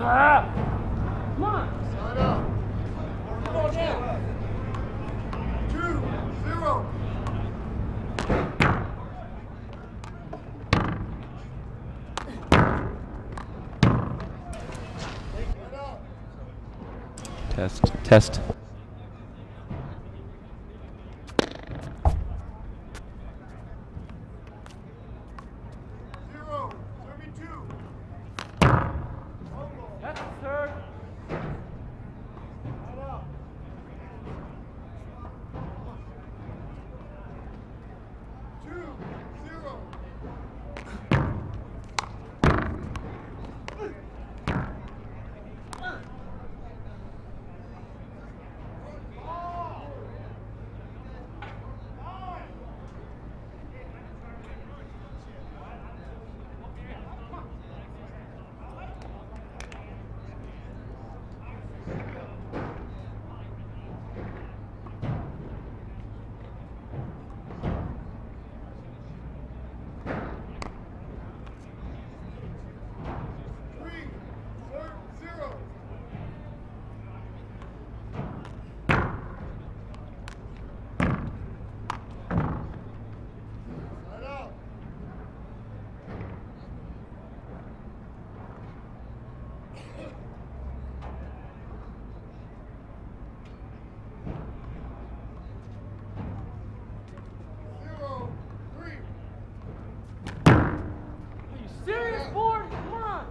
Come on. Side up. Go down. 2-0. Test. That's the third. Serious, board? Come on.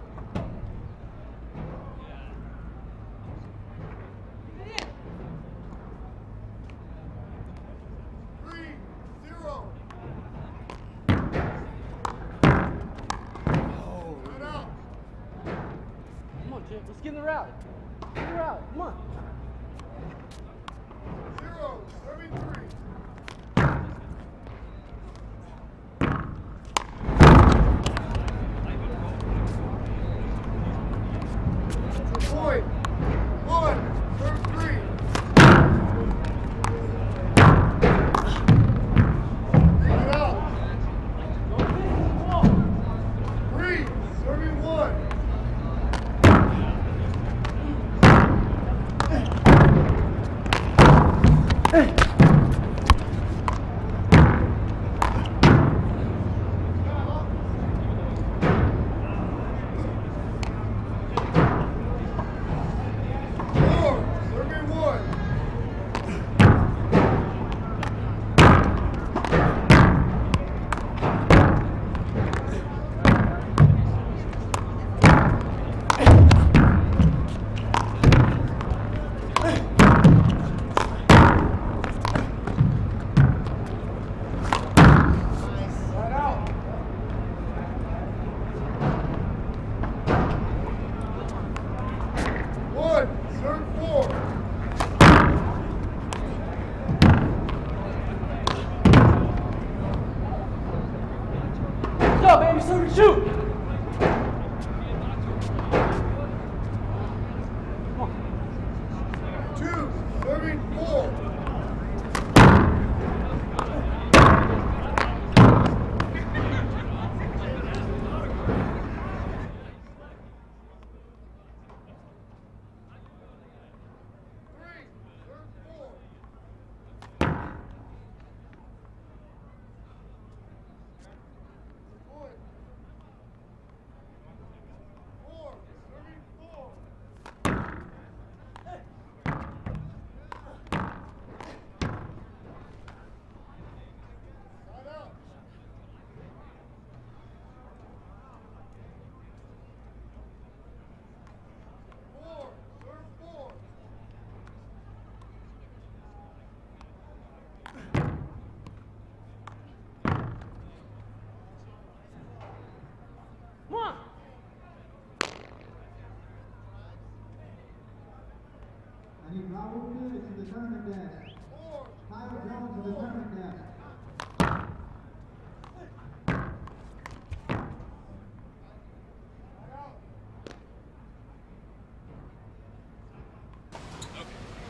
Get it in. 3-0. Come on, Jim. Let's get in the rally. Get in the rally. Come on. 0, serving 3. Point. 1, serve 3. Bring it out. 3, serving 1. Go, baby, shoot!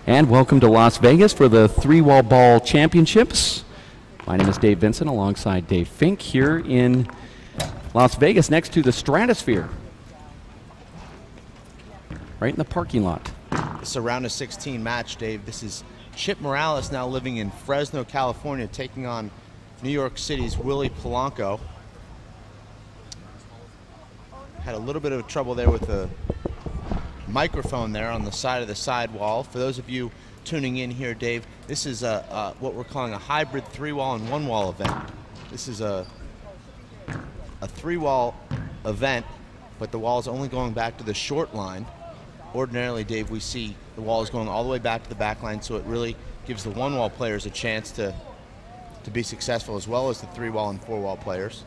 And welcome to Las Vegas for the three-wall ball championships. My name is Dave Vincent alongside Dave Fink here in Las Vegas next to the Stratosphere. right in the parking lot. It's a round of 16 match, Dave. This is Chip Morales, now living in Fresno, California, taking on New York City's Willie Polanco. Had a little bit of trouble there with the microphone there on the side of the sidewall. For those of you tuning in here, Dave, this is what we're calling a hybrid 3-wall and 1-wall event. This is a 3-wall event, but the wall is only going back to the short line. Ordinarily, Dave, we see the wall is going all the way back to the back line, so it really gives the 1-wall players a chance to be successful, as well as the 3-wall and 4-wall players.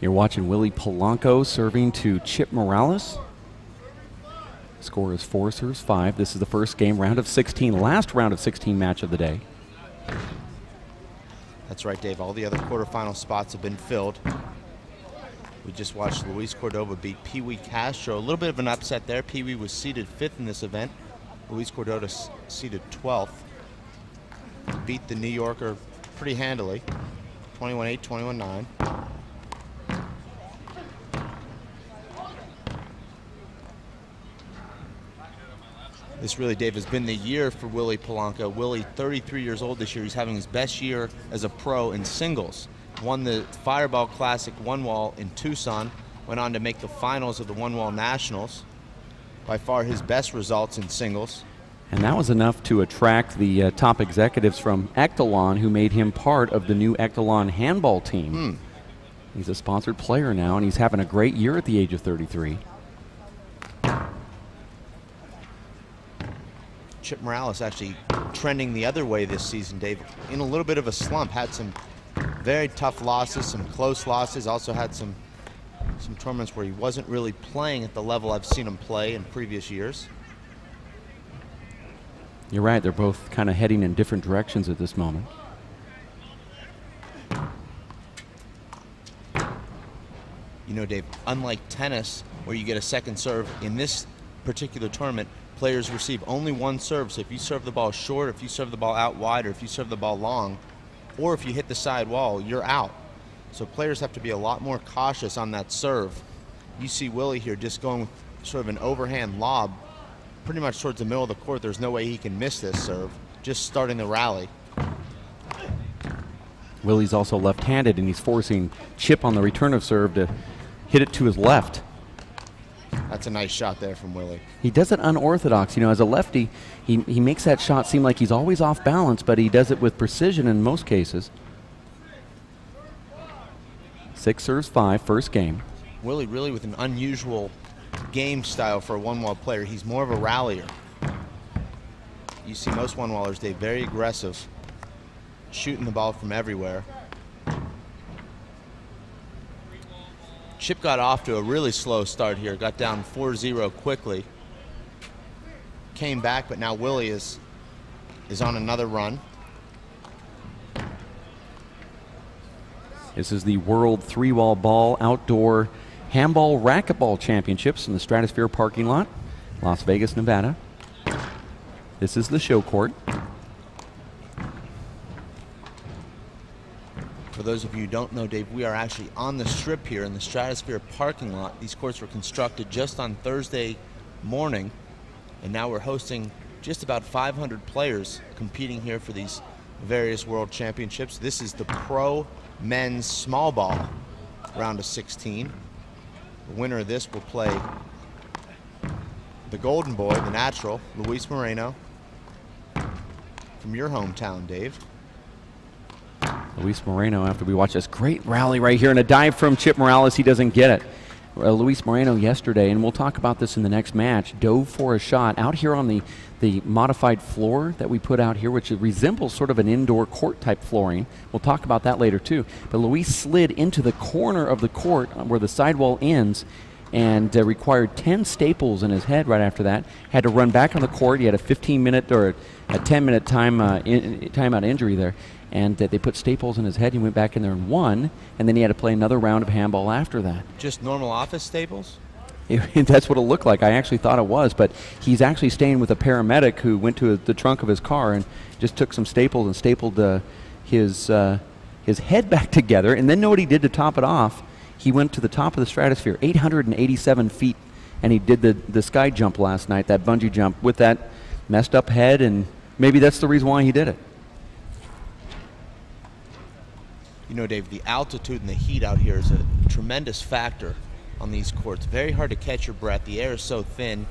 You're watching Willie Polanco serving to Chip Morales. Score is 4 serves 5. This is the first game, round of 16, last round of 16 match of the day. That's right, Dave. All the other quarterfinal spots have been filled. We just watched Luis Cordova beat Pee Wee Castro. A little bit of an upset there. Pee Wee was seeded 5th in this event. Luis Cordova seeded 12th. Beat the New Yorker pretty handily, 21-8, 21-9. This really, Dave, has been the year for Willie Polanco. Willie, 33 years old this year. He's having his best year as a pro in singles. Won the Fireball Classic 1-wall in Tucson. Went on to make the finals of the 1-wall Nationals. By far his best results in singles. And that was enough to attract the top executives from Echelon, who made him part of the new Echelon handball team. He's a sponsored player now, and he's having a great year at the age of 33. Chip Morales actually trending the other way this season, Dave. In a little bit of a slump. Had some very tough losses, some close losses. Also had some tournaments where he wasn't really playing at the level I've seen him play in previous years. You're right. They're both kind of heading in different directions at this moment. You know, Dave, unlike tennis, where you get a second serve, in this particular tournament, players receive only one serve. So if you serve the ball short, if you serve the ball out wide, or if you serve the ball long, or if you hit the side wall, you're out. So players have to be a lot more cautious on that serve. You see Willie here just going with sort of an overhand lob, pretty much towards the middle of the court. There's no way he can miss this serve, just starting the rally. Willie's also left-handed, and he's forcing Chip on the return of serve to hit it to his left. That's a nice shot there from Willie. He does it unorthodox. You know, as a lefty, he makes that shot seem like he's always off balance, but he does it with precision in most cases. 6 serves 5, first game. Willie really with an unusual game style for a 1-wall player. He's more of a rallier. You see most 1-wallers, they're very aggressive, shooting the ball from everywhere. Chip got off to a really slow start here. Got down 4-0 quickly. Came back, but now Willie is on another run. This is the World 3-Wall Ball Outdoor Handball Racquetball Championships in the Stratosphere parking lot, Las Vegas, Nevada. This is the show court. For those of you who don't know, Dave, we are actually on the strip here in the Stratosphere parking lot. These courts were constructed just on Thursday morning, and now we're hosting just about 500 players competing here for these various world championships. This is the Pro Men's Small Ball round of 16. The winner of this will play the golden boy, the natural, Luis Moreno, from your hometown, Dave. Luis Moreno, after we watch this great rally right here and a dive from Chip Morales, he doesn't get it. Luis Moreno yesterday, and we'll talk about this in the next match, dove for a shot out here on the modified floor that we put out here, which resembles sort of an indoor court type flooring. We'll talk about that later too. But Luis slid into the corner of the court where the sidewall ends and required 10 staples in his head right after that. Had to run back on the court. He had a 15-minute or a 10-minute timeout injury there. And they put staples in his head. He went back in there and won, and then he had to play another round of handball after that. Just normal office staples? That's what it looked like. I actually thought it was, but he's actually staying with a paramedic who went to the trunk of his car and just took some staples and stapled his his head back together, and then know what he did to top it off. He went to the top of the stratosphere, 887 feet, and he did the sky jump last night, that bungee jump, with that messed up head, and maybe that's the reason why he did it. You know, Dave, the altitude and the heat out here is a tremendous factor on these courts. Very hard to catch your breath. The air is so thin,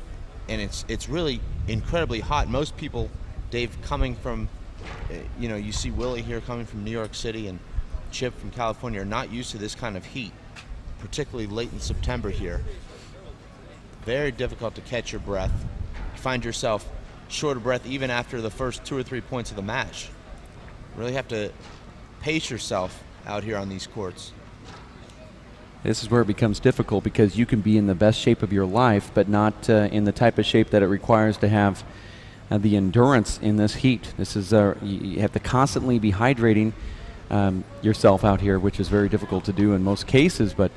and it's really incredibly hot. Most people, Dave, coming from, you know, you see Willie here coming from New York City and Chip from California, are not used to this kind of heat, particularly late in September here. Very difficult to catch your breath. You find yourself short of breath even after the first 2 or 3 points of the match. You really have to pace yourself out here on these courts. This is where it becomes difficult, because you can be in the best shape of your life, but not in the type of shape that it requires to have the endurance in this heat. This is you have to constantly be hydrating yourself out here, which is very difficult to do in most cases, but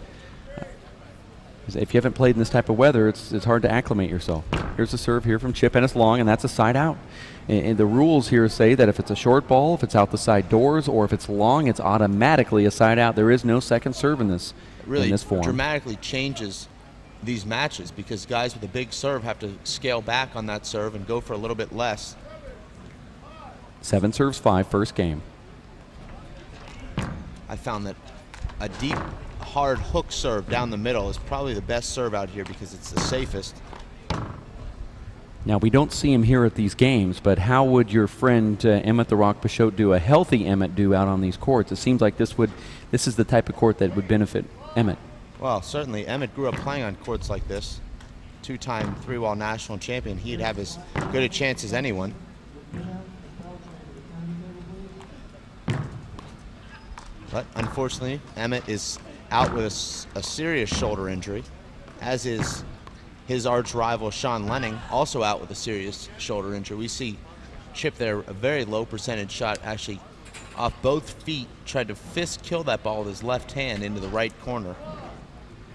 if you haven't played in this type of weather, it's hard to acclimate yourself. Here's a serve here from Chip, and it's long, and that's a side out. And the rules here say that if it's a short ball, if it's out the side doors, or if it's long, it's automatically a side out. There is no second serve in this, really in this form. Dramatically changes these matches, because guys with a big serve have to scale back on that serve and go for a little bit less. 7 serves 5, first game. I found that a deep, hard hook serve down the middle is probably the best serve out here, because it's the safest. Now, we don't see him here at these games, but how would your friend Emmett the Rock Peixoto do, a healthy Emmett do out on these courts? It seems like this is the type of court that would benefit Emmett. Well, certainly Emmett grew up playing on courts like this. 2-time 3-wall national champion. He'd have as good a chance as anyone. But unfortunately, Emmett is out with a serious shoulder injury, as is his arch rival Sean Lenning, also out with a serious shoulder injury. We see Chip there, a very low percentage shot, actually off both feet, tried to fist kill that ball with his left hand into the right corner.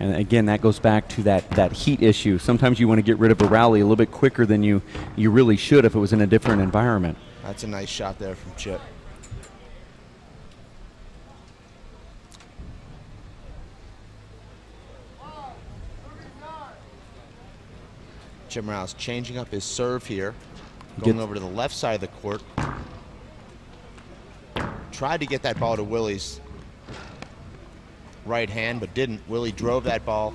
And again, that goes back to that heat issue. Sometimes you want to get rid of a rally a little bit quicker than you really should if it was in a different environment. That's a nice shot there from Chip. Chip Morales changing up his serve here, going over to the left side of the court. Tried to get that ball to Willie's right hand, but didn't. Willie drove that ball.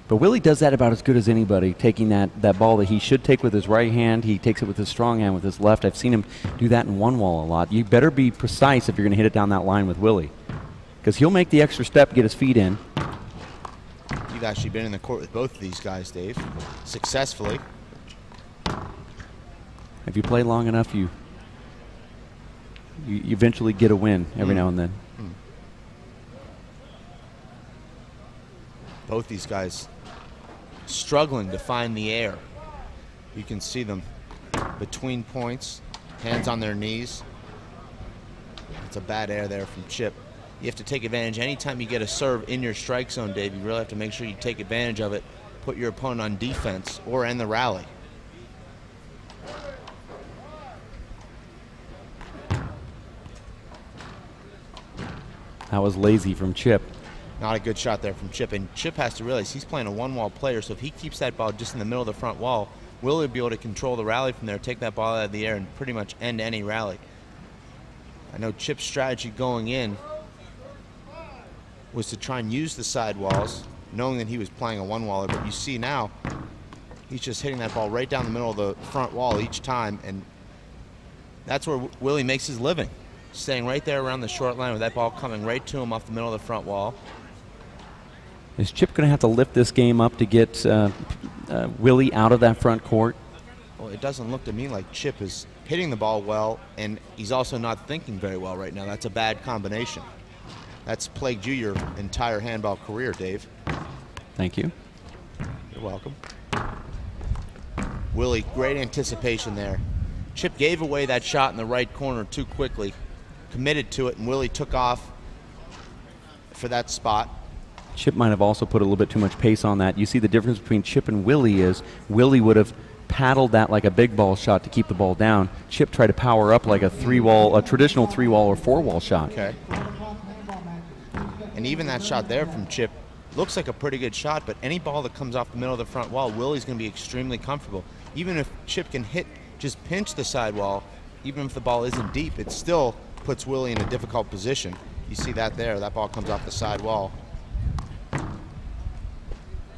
But Willie does that about as good as anybody, taking that ball that he should take with his right hand. He takes it with his strong hand with his left. I've seen him do that in one wall a lot. You better be precise if you're going to hit it down that line with Willie, because he'll make the extra step, get his feet in. You've actually been in the court with both of these guys, Dave, successfully. If you play long enough, you eventually get a win every now and then. Both these guys struggling to find the air. You can see them between points, hands on their knees. It's a bad air there from Chip. You have to take advantage. Anytime you get a serve in your strike zone, Dave, you really have to make sure you take advantage of it, put your opponent on defense, or end the rally. That was lazy from Chip. Not a good shot there from Chip, and Chip has to realize he's playing a one-wall player, so if he keeps that ball just in the middle of the front wall, Willie will be able to control the rally from there, take that ball out of the air, and pretty much end any rally. I know Chip's strategy going in was to try and use the sidewalls, knowing that he was playing a one-waller, but you see now he's just hitting that ball right down the middle of the front wall each time, and that's where Willie makes his living, staying right there around the short line with that ball coming right to him off the middle of the front wall. Is Chip going to have to lift this game up to get Willie out of that front court? Well, it doesn't look to me like Chip is hitting the ball well, and he's also not thinking very well right now. That's a bad combination. That's plagued you your entire handball career, Dave. Thank you. You're welcome. Willie, great anticipation there. Chip gave away that shot in the right corner too quickly, committed to it, and Willie took off for that spot. Chip might have also put a little bit too much pace on that. You see the difference between Chip and Willie is Willie would have paddled that like a big ball shot to keep the ball down. Chip tried to power up like a traditional 3-wall or 4-wall shot. Okay. And even that shot there from Chip looks like a pretty good shot, but any ball that comes off the middle of the front wall, Willie's going to be extremely comfortable. Even if Chip can just pinch the sidewall, even if the ball isn't deep, it still puts Willie in a difficult position. You see that there, that ball comes off the sidewall.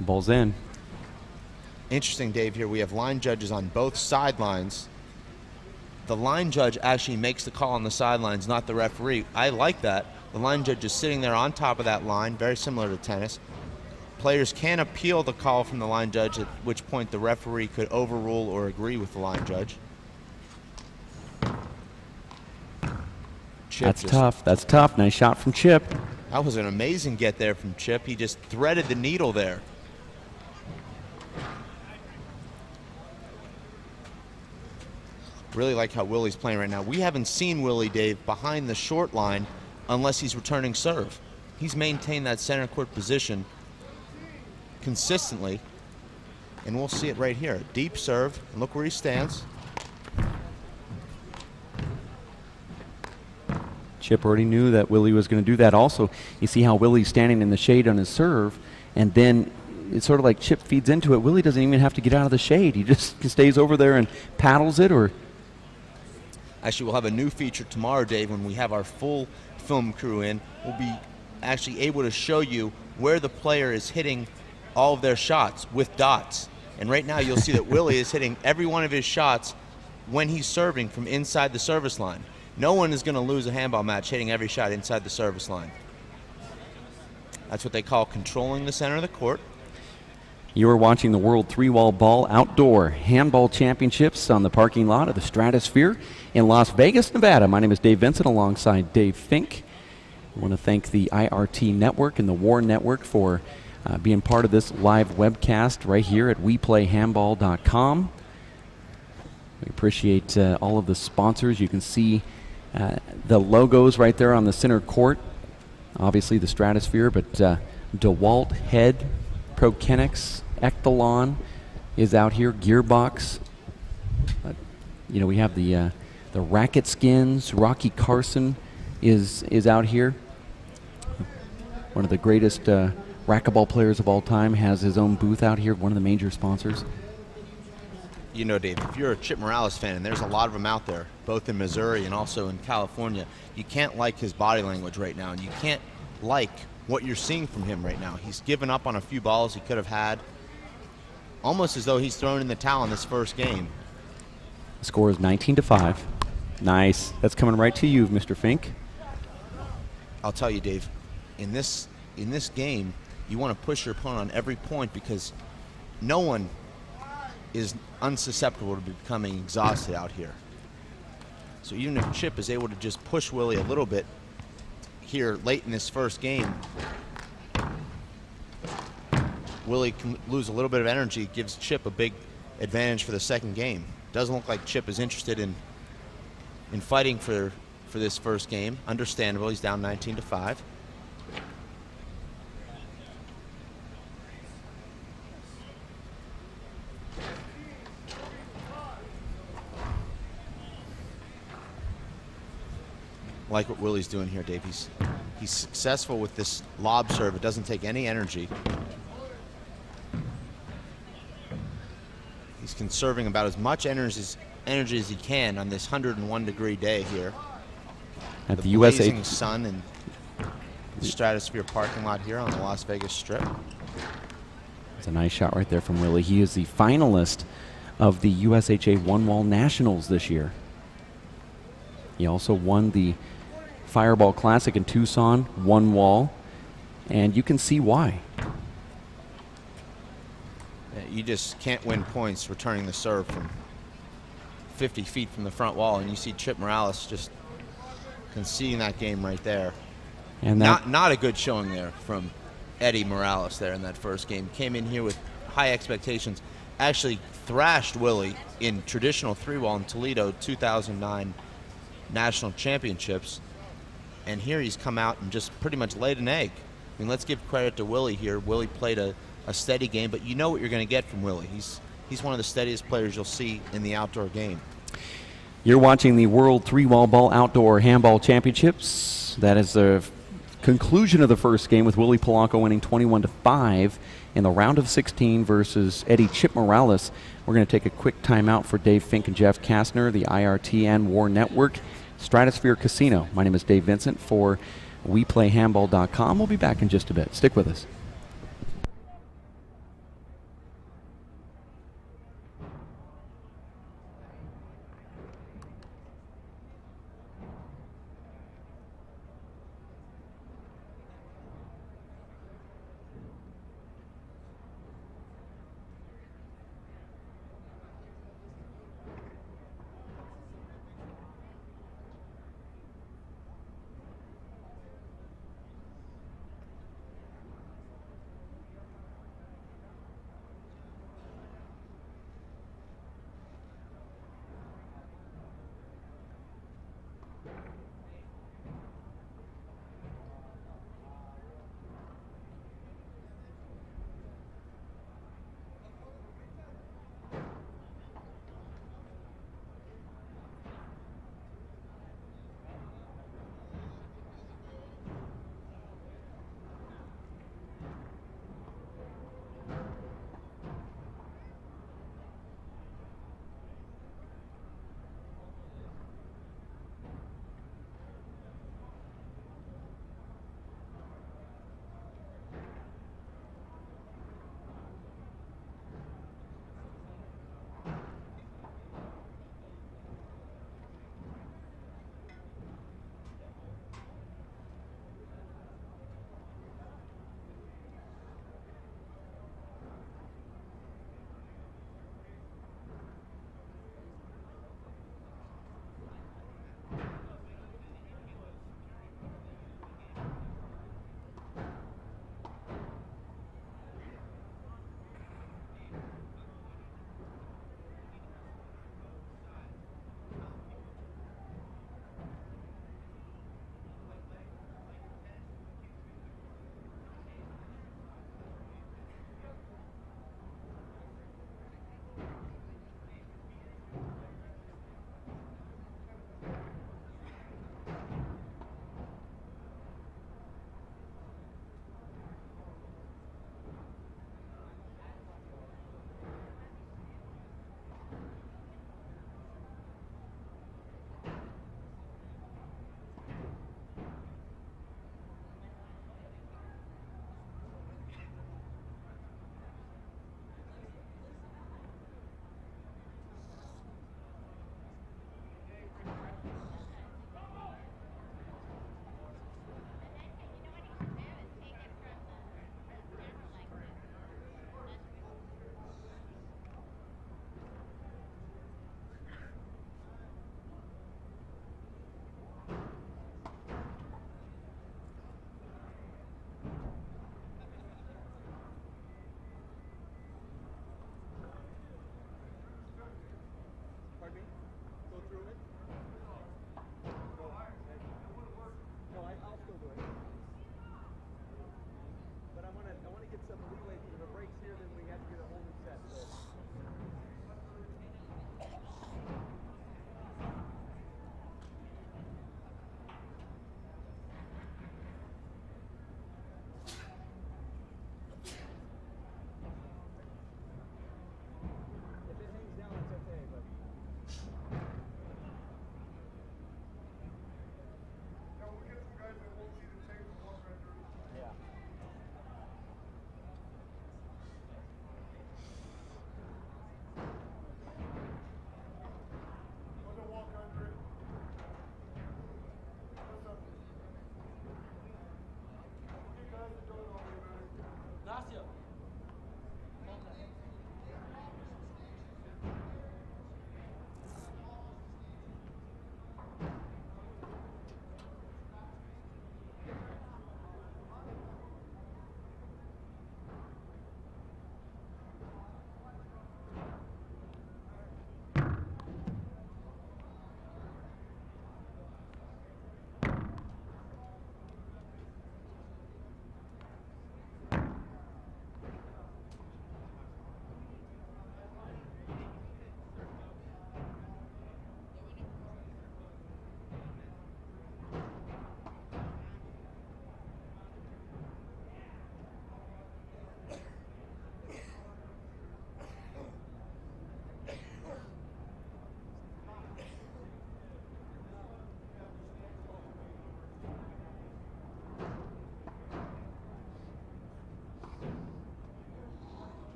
Ball's in. Interesting, Dave, here we have line judges on both sidelines. The line judge actually makes the call on the sidelines, not the referee. I like that. The line judge is sitting there on top of that line, very similar to tennis. Players can appeal the call from the line judge, at which point the referee could overrule or agree with the line judge. That's tough. That's tough. Nice shot from Chip. That was an amazing get there from Chip. He just threaded the needle there. Really like how Willie's playing right now. We haven't seen Willie, Dave, behind the short line unless he's returning serve. He's maintained that center court position consistently, and we'll see it right here. Deep serve, and look where he stands. Chip already knew that Willie was going to do that. Also, you see how Willie's standing in the shade on his serve, and then it's sort of like Chip feeds into it. Willie doesn't even have to get out of the shade. He just stays over there and paddles it. Or actually, we'll have a new feature tomorrow, Dave, when we have our full film crew in. We'll be actually able to show you where the player is hitting all of their shots with dots. And right now you'll see that Willie is hitting every one of his shots when he's serving from inside the service line. No one is going to lose a handball match hitting every shot inside the service line. That's what they call controlling the center of the court. You are watching the World 3-Wall Ball Outdoor Handball Championships on the parking lot of the Stratosphere in Las Vegas, Nevada. My name is Dave Vincent alongside Dave Fink. I want to thank the IRT Network and the War Network for being part of this live webcast right here at WePlayHandball.com. We appreciate all of the sponsors. You can see the logos right there on the center court. Obviously the Stratosphere, but DeWalt, Head, Prokenix, Echelon is out here. Gearbox. You know, we have the Racket Skins. Rocky Carson is out here. One of the greatest racquetball players of all time has his own booth out here. One of the major sponsors. You know, Dave, if you're a Chip Morales fan, and there's a lot of them out there, both in Missouri and also in California, you can't like his body language right now, and you can't like what you're seeing from him right now. He's given up on a few balls he could have had, almost as though he's thrown in the towel in this first game. The score is 19-5. Nice. That's coming right to you, Mr. Fink. I'll tell you, Dave, in this game, you want to push your opponent on every point because no one is unsusceptible to becoming exhausted out here. So even if Chip is able to just push Willie a little bit here late in this first game, Willie can lose a little bit of energy, gives Chip a big advantage for the second game. Doesn't look like Chip is interested in fighting for this first game. Understandable, he's down 19-5. Like what Willie's doing here, Dave. He's successful with this lob serve. It doesn't take any energy. He's conserving about as much energy as he can on this 101-degree day here. At the blazing sun and the Stratosphere parking lot here on the Las Vegas Strip. It's a nice shot right there from Willie. He is the finalist of the USHA One-Wall Nationals this year. He also won the Fireball Classic in Tucson, one wall, and you can see why. You just can't win points returning the serve from 50 feet from the front wall, and you see Chip Morales just conceding that game right there. And not a good showing there from Eddie Morales there in that first game. Came in here with high expectations, actually thrashed Willie in traditional 3-wall in Toledo 2009 National Championships, and here he's come out and just pretty much laid an egg. I mean, let's give credit to Willie here. Willie played a steady game, but you know what you're going to get from Willie. he's one of the steadiest players you'll see in the outdoor game. You're watching the World 3-Wall Ball Outdoor Handball Championships. That is the conclusion of the first game with Willie Polanco winning 21-5 in the round of 16 versus Eddie Chip Morales. We're going to take a quick timeout for Dave Fink and Jeff Kastner, the IRTN War Network, Stratosphere Casino. My name is Dave Vincent for WePlayHandball.com. We'll be back in just a bit. Stick with us.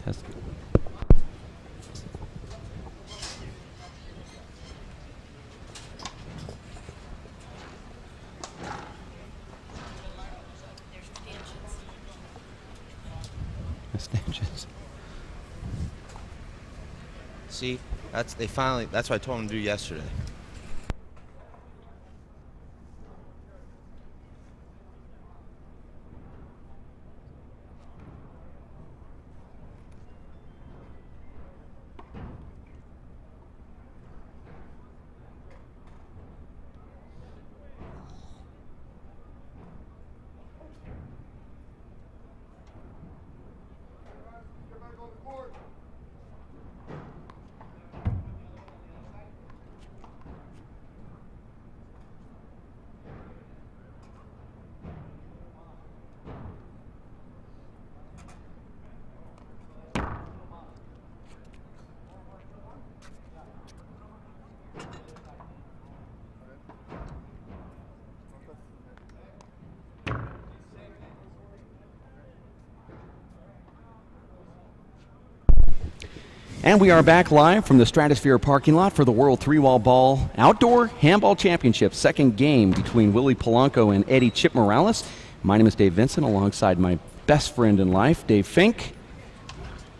Test. Stanchions. See, that's what I told them to do yesterday. Get back on the court. And we are back live from the Stratosphere parking lot for the World 3-Wall Ball Outdoor Handball Championship, second game between Willie Polanco and Eddie Chip Morales. My name is Dave Vincent, alongside my best friend in life, Dave Fink.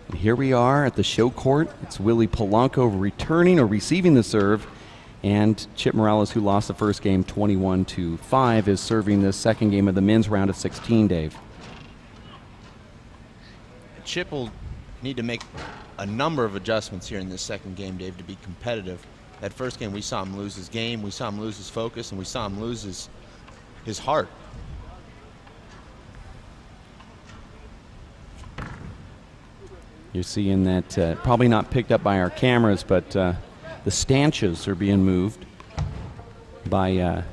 And here we are at the show court. It's Willie Polanco returning or receiving the serve, and Chip Morales, who lost the first game 21-5, is serving the second game of the men's round of 16, Dave. Chip will need to make a number of adjustments here in this second game, Dave, to be competitive. That first game, we saw him lose his game, we saw him lose his focus, and we saw him lose his heart. You're seeing that, probably not picked up by our cameras, but the stanches are being moved by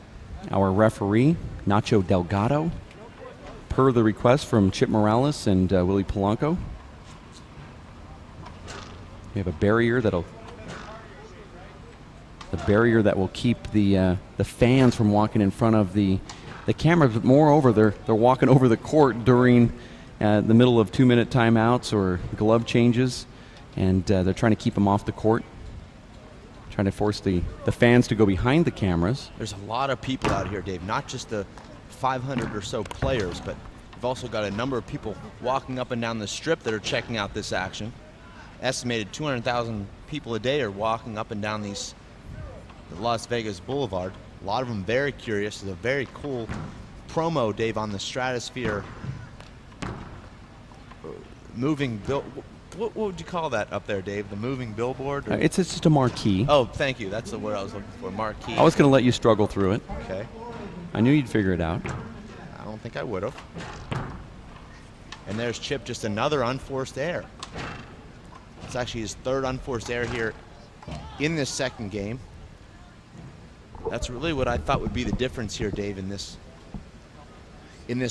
our referee, Nacho Delgado, per the request from Chip Morales and Willie Polanco. We have a barrier that will keep the fans from walking in front of the cameras. But moreover, they're walking over the court during the middle of 2-minute timeouts or glove changes, and they're trying to keep them off the court, trying to force the fans to go behind the cameras. There's a lot of people out here, Dave, not just the 500 or so players, but we've also got a number of people walking up and down the strip that are checking out this action. Estimated 200,000 people a day are walking up and down the Las Vegas Boulevard. A lot of them very curious. It's a very cool promo, Dave, on the Stratosphere moving bill. What would you call that up there, Dave? The moving billboard? It's just a marquee. Oh, thank you. That's the word I was looking for. Marquee. I was going to let you struggle through it. Okay. I knew you'd figure it out. I don't think I would have. And there's Chip, just another unforced error. It's actually his third unforced error here in this second game. That's really what I thought would be the difference here, Dave, in this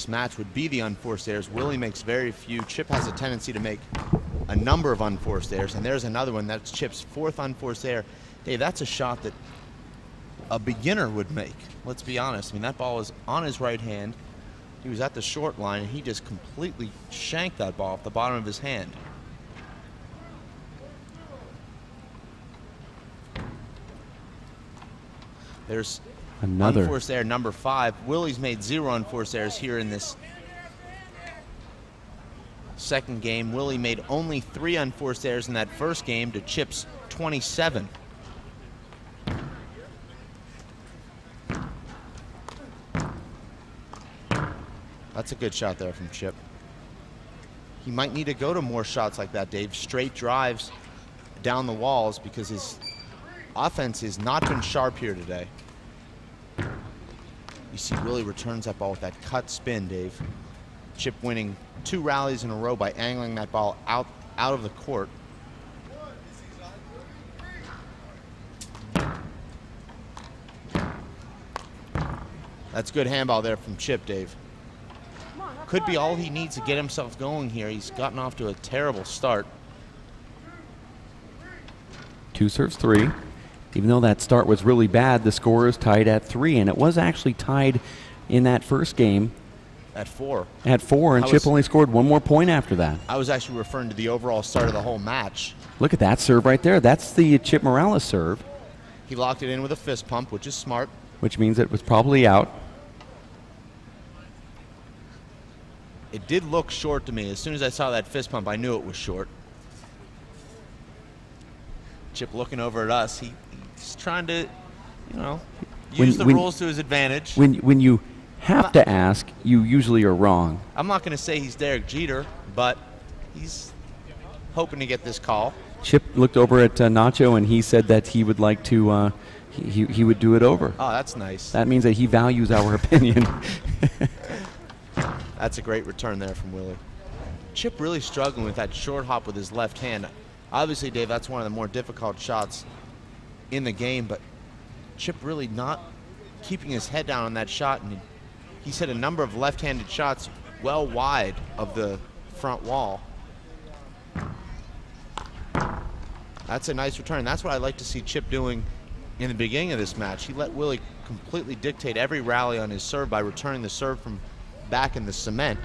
match, would be the unforced errors. Willie makes very few. Chip has a tendency to make a number of unforced errors, and there's another one. That's Chip's fourth unforced error. Dave, that's a shot that a beginner would make. Let's be honest. I mean, that ball was on his right hand. He was at the short line, and he just completely shanked that ball off the bottom of his hand. There's another unforced error, number 5. Willie's made 0 unforced errors here in this second game. Willie made only 3 unforced errors in that first game to Chip's 27. That's a good shot there from Chip. He might need to go to more shots like that, Dave. Straight drives down the walls, because his offense has not been sharp here today. You see Willie returns that ball with that cut spin, Dave. Chip winning 2 rallies in a row by angling that ball out of the court. That's good handball there from Chip, Dave. Could be all he needs to get himself going here. He's gotten off to a terrible start. 2 serves 3. Even though that start was really bad, the score is tied at 3, and it was actually tied in that first game At 4. At 4, and Chip only scored 1 more point after that. I was actually referring to the overall start of the whole match. Look at that serve right there. That's the Chip Morales serve. He locked it in with a fist pump, which is smart. Which means it was probably out. It did look short to me. As soon as I saw that fist pump, I knew it was short. Chip looking over at us. He's trying to, you know, use the rules to his advantage. When you have to ask, you usually are wrong. I'm not going to say he's Derek Jeter, but he's hoping to get this call. Chip looked over at Nacho, and he said that he would like to, he would do it over. Oh, that's nice. That means that he values our opinion. That's a great return there from Willie. Chip really struggling with that short hop with his left hand. Obviously, Dave, that's one of the more difficult shots in the game, but Chip really not keeping his head down on that shot, and he's hit a number of left-handed shots well wide of the front wall. That's a nice return. That's what I like to see Chip doing in the beginning of this match. He let Willie completely dictate every rally on his serve by returning the serve from back in the cement.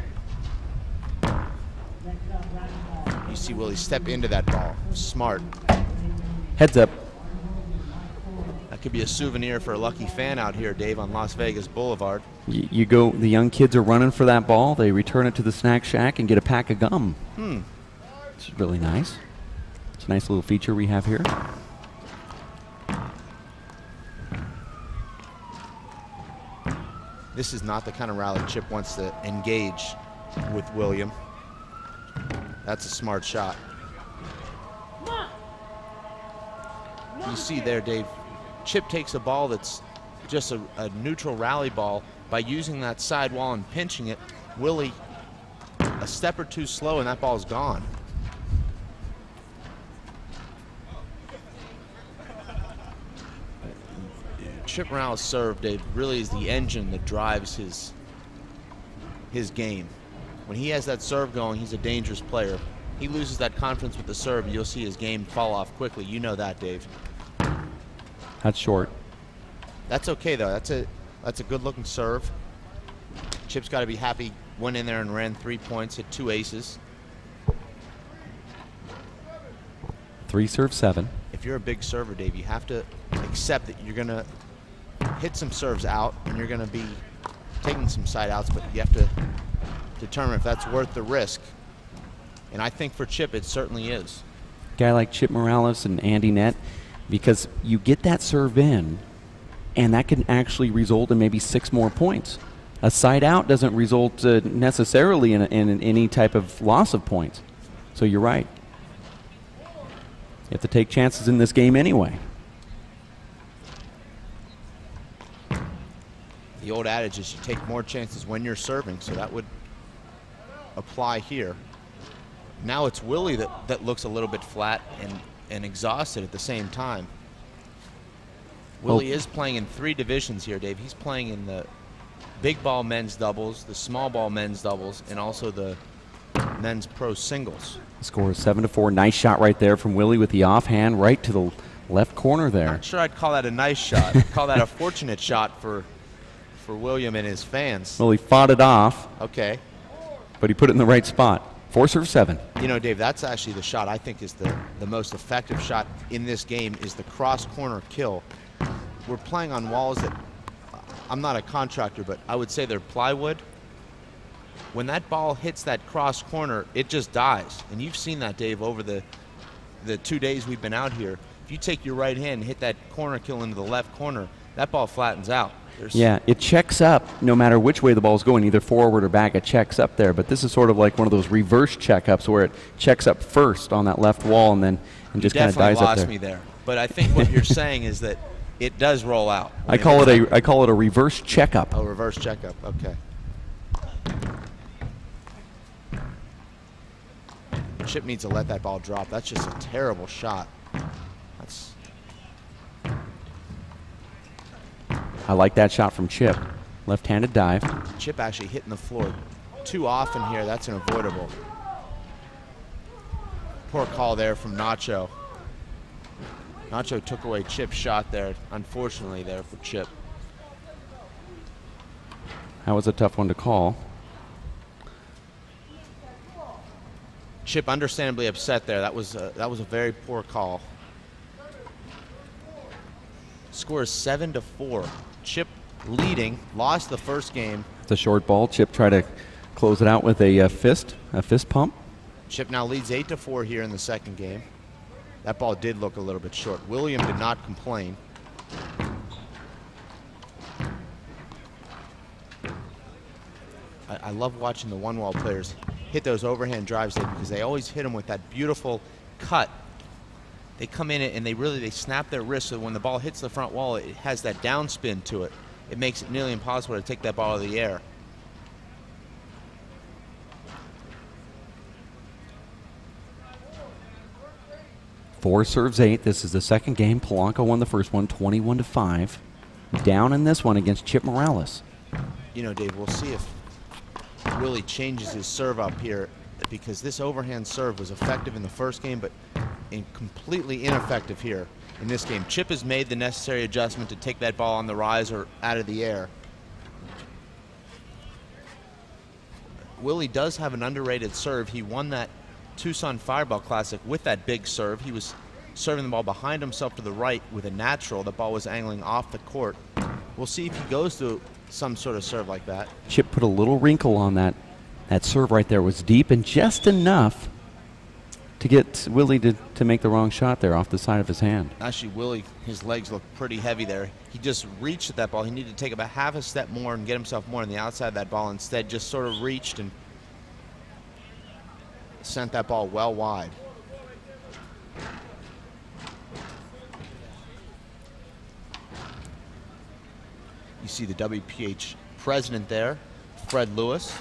You see Willie step into that ball. Smart. Heads up. That could be a souvenir for a lucky fan out here, Dave, on Las Vegas Boulevard. You go, the young kids are running for that ball. They return it to the snack shack and get a pack of gum. It's really nice. It's a nice little feature we have here. This is not the kind of rally Chip wants to engage with William. That's a smart shot. You see there, Dave, Chip takes a ball that's just a neutral rally ball by using that side wall and pinching it. Willie, a step or two slow, and that ball's gone. Chip Morales' serve, Dave, really is the engine that drives his game. When he has that serve going, he's a dangerous player. He loses that confidence with the serve, and you'll see his game fall off quickly. You know that, Dave. That's short. That's okay, though. That's a good-looking serve. Chip's got to be happy. Went in there and ran 3 points, hit 2 aces. 3 serve 7. If you're a big server, Dave, you have to accept that you're going to hit some serves out, and you're going to be taking some side outs, but you have to determine if that's worth the risk. And I think for Chip, it certainly is. A guy like Chip Morales and Andy Nett, because you get that serve in, and that can actually result in maybe 6 more points. A side out doesn't result necessarily in any type of loss of points. So you're right. You have to take chances in this game anyway. The old adage is you take more chances when you're serving, so that would apply here. Now it's Willie that looks a little bit flat and exhausted at the same time. Willie is playing in 3 divisions here, Dave. He's playing in the big ball men's doubles, the small ball men's doubles, and also the men's pro singles. The score is 7-4. Nice shot right there from Willie with the offhand right to the left corner there. Not sure I'd call that a nice shot. I'd call that a fortunate shot for William and his fans. Well, he fought it off. Okay. But he put it in the right spot. 4 serve 7. You know, Dave, that's actually the shot I think is the most effective shot in this game is the cross corner kill. We're playing on walls that, I'm not a contractor, but I would say they're plywood. When that ball hits that cross corner, it just dies. And you've seen that, Dave, over the 2 days we've been out here. If you take your right hand and hit that corner kill into the left corner, that ball flattens out. Yeah, it checks up no matter which way the ball's going, either forward or back, it checks up there. But this is sort of like one of those reverse checkups where it checks up first on that left wall and then just kind of dies up there. Definitely lost me there. But I think what you're saying is that it does roll out. I call it a reverse checkup. Oh, reverse checkup. Okay. Chip needs to let that ball drop. That's just a terrible shot. I like that shot from Chip. Left-handed dive. Chip actually hitting the floor too often here. That's an avoidable. Poor call there from Nacho. Nacho took away Chip's shot there, unfortunately there for Chip. That was a tough one to call. Chip understandably upset there. That was a very poor call. Score is 7-4. Chip leading, lost the first game. It's a short ball. Chip tried to close it out with a fist pump. Chip now leads 8-4 here in the second game. That ball did look a little bit short. William did not complain. I love watching the one-wall players hit those overhand drives because they always hit them with that beautiful cut. They come in and they snap their wrist so when the ball hits the front wall, it has that downspin to it. It makes it nearly impossible to take that ball out of the air. Four serves 8. This is the second game. Polanco won the first one, 21-5. Down in this one against Chip Morales. You know, Dave, we'll see if Willie changes his serve up here because this overhand serve was effective in the first game, but completely ineffective here in this game. Chip has made the necessary adjustment to take that ball on the rise or out of the air. Willie does have an underrated serve. He won that Tucson Fireball Classic with that big serve. He was serving the ball behind himself to the right with a natural. The ball was angling off the court. We'll see if he goes to some sort of serve like that. Chip put a little wrinkle on that. That serve right there was deep and just enough to get Willie to make the wrong shot there off the side of his hand. Actually, Willie, his legs look pretty heavy there. He just reached at that ball. He needed to take about half a step more and get himself more on the outside of that ball. Instead, just sort of reached and sent that ball well wide. You see the WPH president there, Fred Lewis,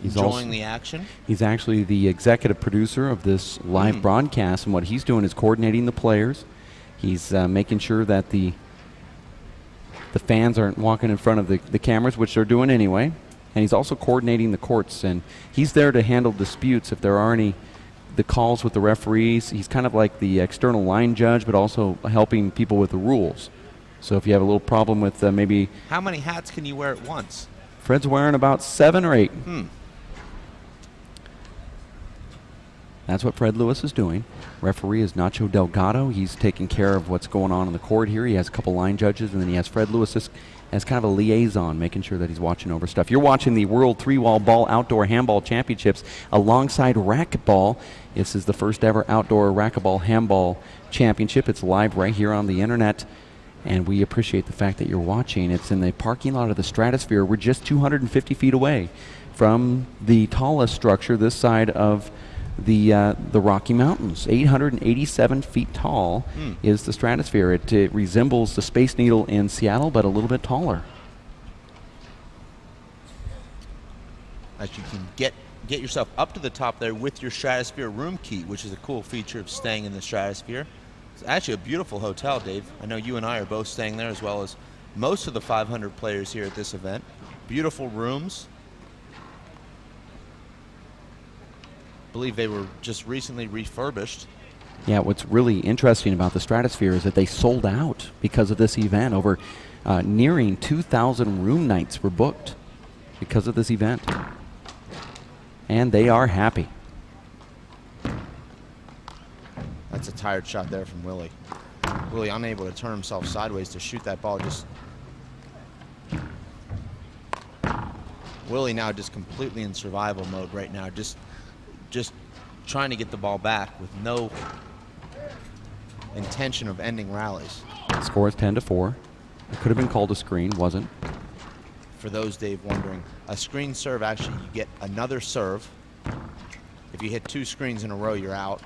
enjoying the action. He's actually the executive producer of this live broadcast, and what he's doing is coordinating the players. He's making sure that the fans aren't walking in front of the cameras, which they're doing anyway. And he's also coordinating the courts, and he's there to handle disputes if there are any, the calls with the referees. He's kind of like the external line judge, but also helping people with the rules. So if you have a little problem with maybe... How many hats can you wear at once? Fred's wearing about 7 or 8. That's what Fred Lewis is doing. Referee is Nacho Delgado. He's taking care of what's going on the court here. He has a couple line judges, and then he has Fred Lewis as kind of a liaison, making sure that he's watching over stuff. You're watching the World 3-Wall Ball Outdoor Handball Championships alongside Racquetball. This is the first ever Outdoor Racquetball Handball Championship. It's live right here on the internet, and we appreciate the fact that you're watching. It's in the parking lot of the Stratosphere. We're just 250 feet away from the tallest structure this side of the Rocky Mountains. 887 feet tall is the Stratosphere. It resembles the Space Needle in Seattle, but a little bit taller. As you can get yourself up to the top there with your Stratosphere room key, which is a cool feature of staying in the Stratosphere. It's actually a beautiful hotel, Dave. I know you and I are both staying there, as well as most of the 500 players here at this event. Beautiful rooms. I believe they were just recently refurbished. Yeah, what's really interesting about the Stratosphere is that they sold out because of this event. Over nearing 2,000 room nights were booked because of this event. And they are happy. That's a tired shot there from Willie. Willie unable to turn himself sideways to shoot that ball. Willie now just completely in survival mode right now. Just trying to get the ball back with no intention of ending rallies. Score is 10-4. It could have been called a screen, wasn't. For those, Dave, wondering, a screen serve, actually, you get another serve. If you hit 2 screens in a row, you're out.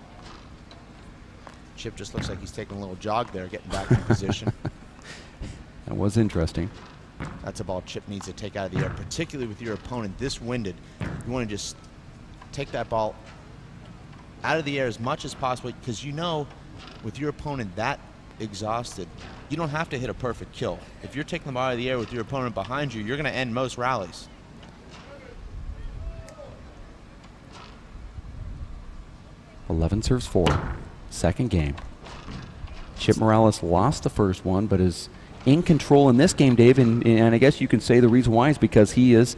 Chip just looks like he's taking a little jog there, getting back in position. That was interesting. That's a ball Chip needs to take out of the air, particularly with your opponent this winded. You want to just take that ball out of the air as much as possible, because you know with your opponent that exhausted, you don't have to hit a perfect kill. If you're taking the ball out of the air with your opponent behind you, you're going to end most rallies. Eleven serves 4. Second game. Chip Morales lost the first one, but is in control in this game, Dave, and I guess you can say the reason why is because he is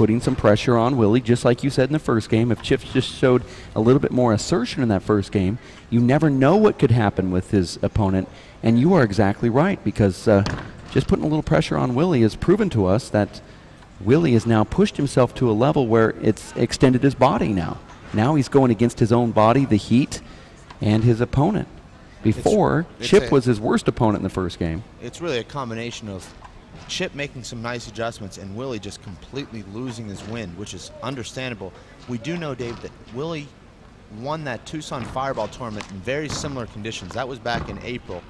putting some pressure on Willie, just like you said in the first game. If Chip just showed a little bit more assertion in that first game, you never know what could happen with his opponent. And you are exactly right, because just putting a little pressure on Willie has proven to us that Willie has now pushed himself to a level where it's extended his body now. Now he's going against his own body, the heat, and his opponent. Before, Chip was his worst opponent in the first game. It's really a combination of Chip making some nice adjustments and Willie just completely losing his wind, which is understandable. We do know, Dave, that Willie won that Tucson Fireball tournament in very similar conditions. That was back in April.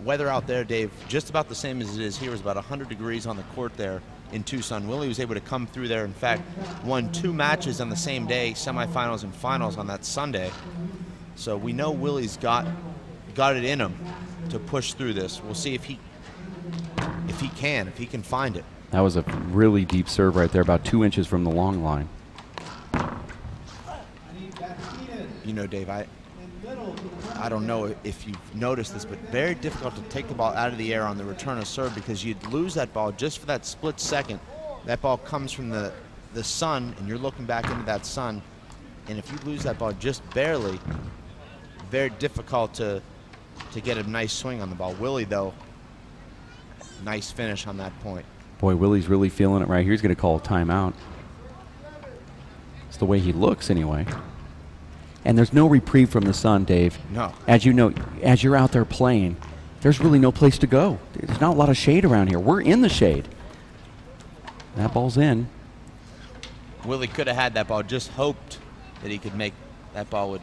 Weather out there, Dave, just about the same as it is here. It was about 100 degrees on the court there in Tucson. Willie was able to come through there. In fact, won 2 matches on the same day, semifinals and finals on that Sunday. So we know Willie's got it in him to push through this. We'll see if he can find it. That was a really deep serve right there, about 2 inches from the long line. You know, Dave, I don't know if you've noticed this, but very difficult to take the ball out of the air on the return of serve, because you'd lose that ball just for that split second. That ball comes from the sun, and you're looking back into that sun. And if you lose that ball just barely, very difficult to get a nice swing on the ball. Willie, though, nice finish on that point. Boy, Willie's really feeling it right here. He's going to call a timeout. It's the way he looks anyway. And there's no reprieve from the sun, Dave. No. As you know, as you're out there playing, there's really no place to go. There's not a lot of shade around here. We're in the shade. That ball's in. Willie could have had that ball, just hoped that he could make that ball would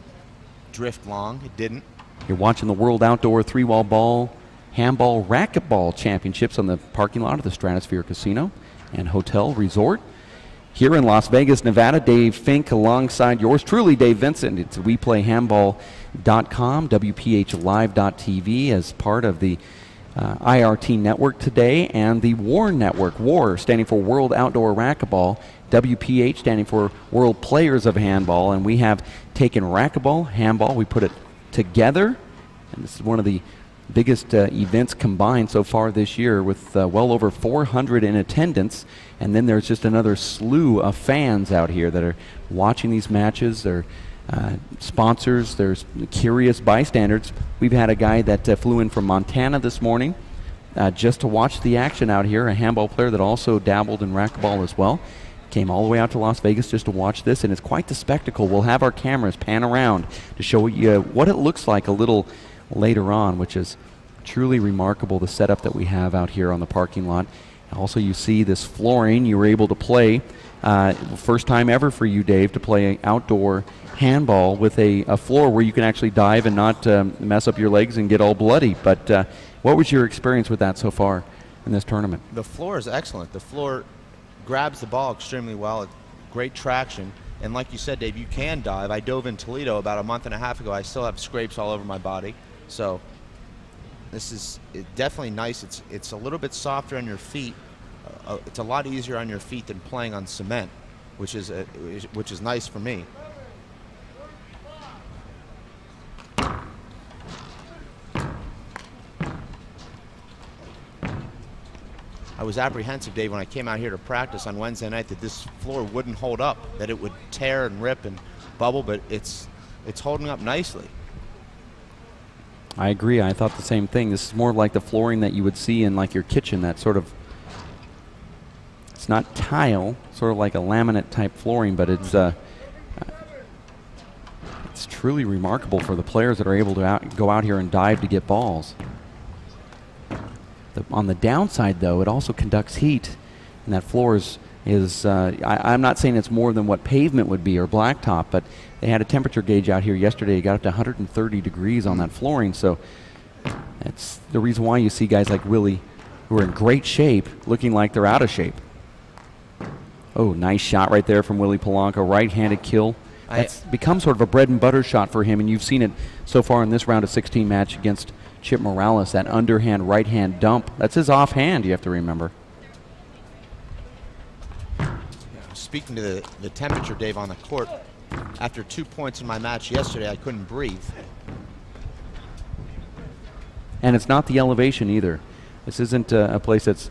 drift long. It didn't. You're watching the World Outdoor 3-Wall Ball Handball Racquetball Championships on the parking lot of the Stratosphere Casino and Hotel Resort here in Las Vegas, Nevada. Dave Fink alongside yours truly, Dave Vincent. It's WePlayHandball.com, WPHLive.tv as part of the IRT network today, and the WAR network. WAR standing for World Outdoor Racquetball, WPH standing for World Players of Handball, and we have taken racquetball, handball, we put it together, and this is one of the biggest events combined so far this year, with well over 400 in attendance. And then there's just another slew of fans out here that are watching these matches. They're sponsors, there's curious bystanders. We've had a guy that flew in from Montana this morning just to watch the action out here, a handball player that also dabbled in racquetball as well. Came all the way out to Las Vegas just to watch this, and it's quite the spectacle. We'll have our cameras pan around to show you what it looks like a little later on, which is truly remarkable, the setup that we have out here on the parking lot. Also, you see this flooring. You were able to play, first time ever for you, Dave, to play outdoor handball with a floor where you can actually dive and not mess up your legs and get all bloody. But what was your experience with that so far in this tournament? The floor is excellent. The floor grabs the ball extremely well. Great traction. And like you said, Dave, you can dive. I dove in Toledo about a month and a half ago. I still have scrapes all over my body. So this is definitely nice. It's a little bit softer on your feet. It's a lot easier on your feet than playing on cement, which is nice for me. I was apprehensive, Dave, when I came out here to practice on Wednesday night that this floor wouldn't hold up, that it would tear and rip and bubble, but it's holding up nicely. I agree. I thought the same thing. This is more like the flooring that you would see in like your kitchen, that sort of, it's not tile, sort of like a laminate type flooring, but it's truly remarkable for the players that are able to go out here and dive to get balls. On the downside, though, it also conducts heat, and that floor is I'm not saying it's more than what pavement would be or blacktop, but they had a temperature gauge out here yesterday. It got up to 130 degrees on that flooring, so that's the reason why you see guys like Willie, who are in great shape, looking like they're out of shape. Oh, nice shot right there from Willie Polanco, right-handed kill. That's become sort of a bread and butter shot for him, and you've seen it so far in this round of 16 match against Chip Morales, that underhand right-hand dump. That's his offhand, you have to remember. Speaking to the temperature, Dave, on the court, after 2 points in my match yesterday, I couldn't breathe. And it's not the elevation either. This isn't a place that's,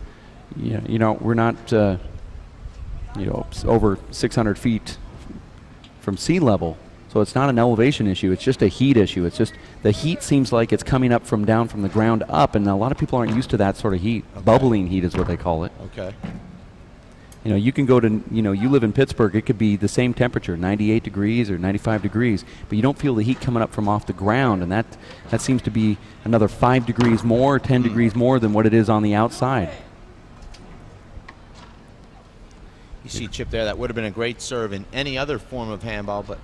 you know, we're not, over 600 feet from sea level. So it's not an elevation issue, it's just a heat issue. It's just the heat seems like it's coming up from down from the ground up, and a lot of people aren't used to that sort of heat. Okay. Bubbling heat is what they call it. Okay. You can go to, you live in Pittsburgh, it could be the same temperature, 98 degrees or 95 degrees, but you don't feel the heat coming up from off the ground, and that seems to be another 5 degrees more, 10 degrees more than what it is on the outside. You see Chip there, that would have been a great serve in any other form of handball, but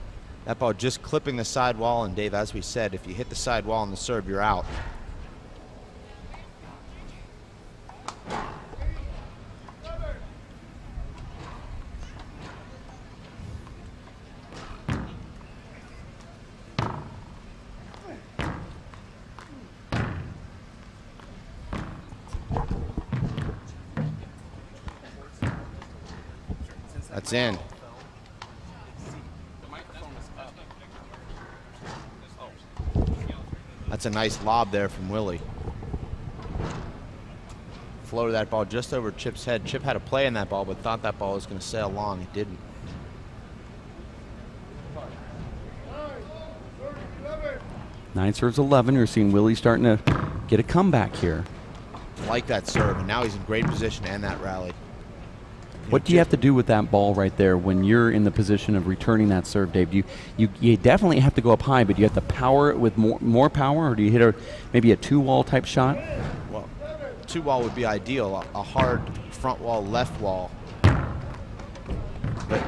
that ball just clipping the side wall, and Dave, as we said, if you hit the side wall on the serve, you're out. That's in. That's a nice lob there from Willie. Floated that ball just over Chip's head. Chip had a play in that ball, but thought that ball was going to sail long. It didn't. Nine serves 11. You're seeing Willie starting to get a comeback here. Like that serve, and now he's in great position to end that rally. What do you have to do with that ball right there when you're in the position of returning that serve, Dave? You definitely have to go up high, but do you have to power it with more power, or do you hit maybe a two-wall type shot? Well, two-wall would be ideal, a hard front wall, left wall. But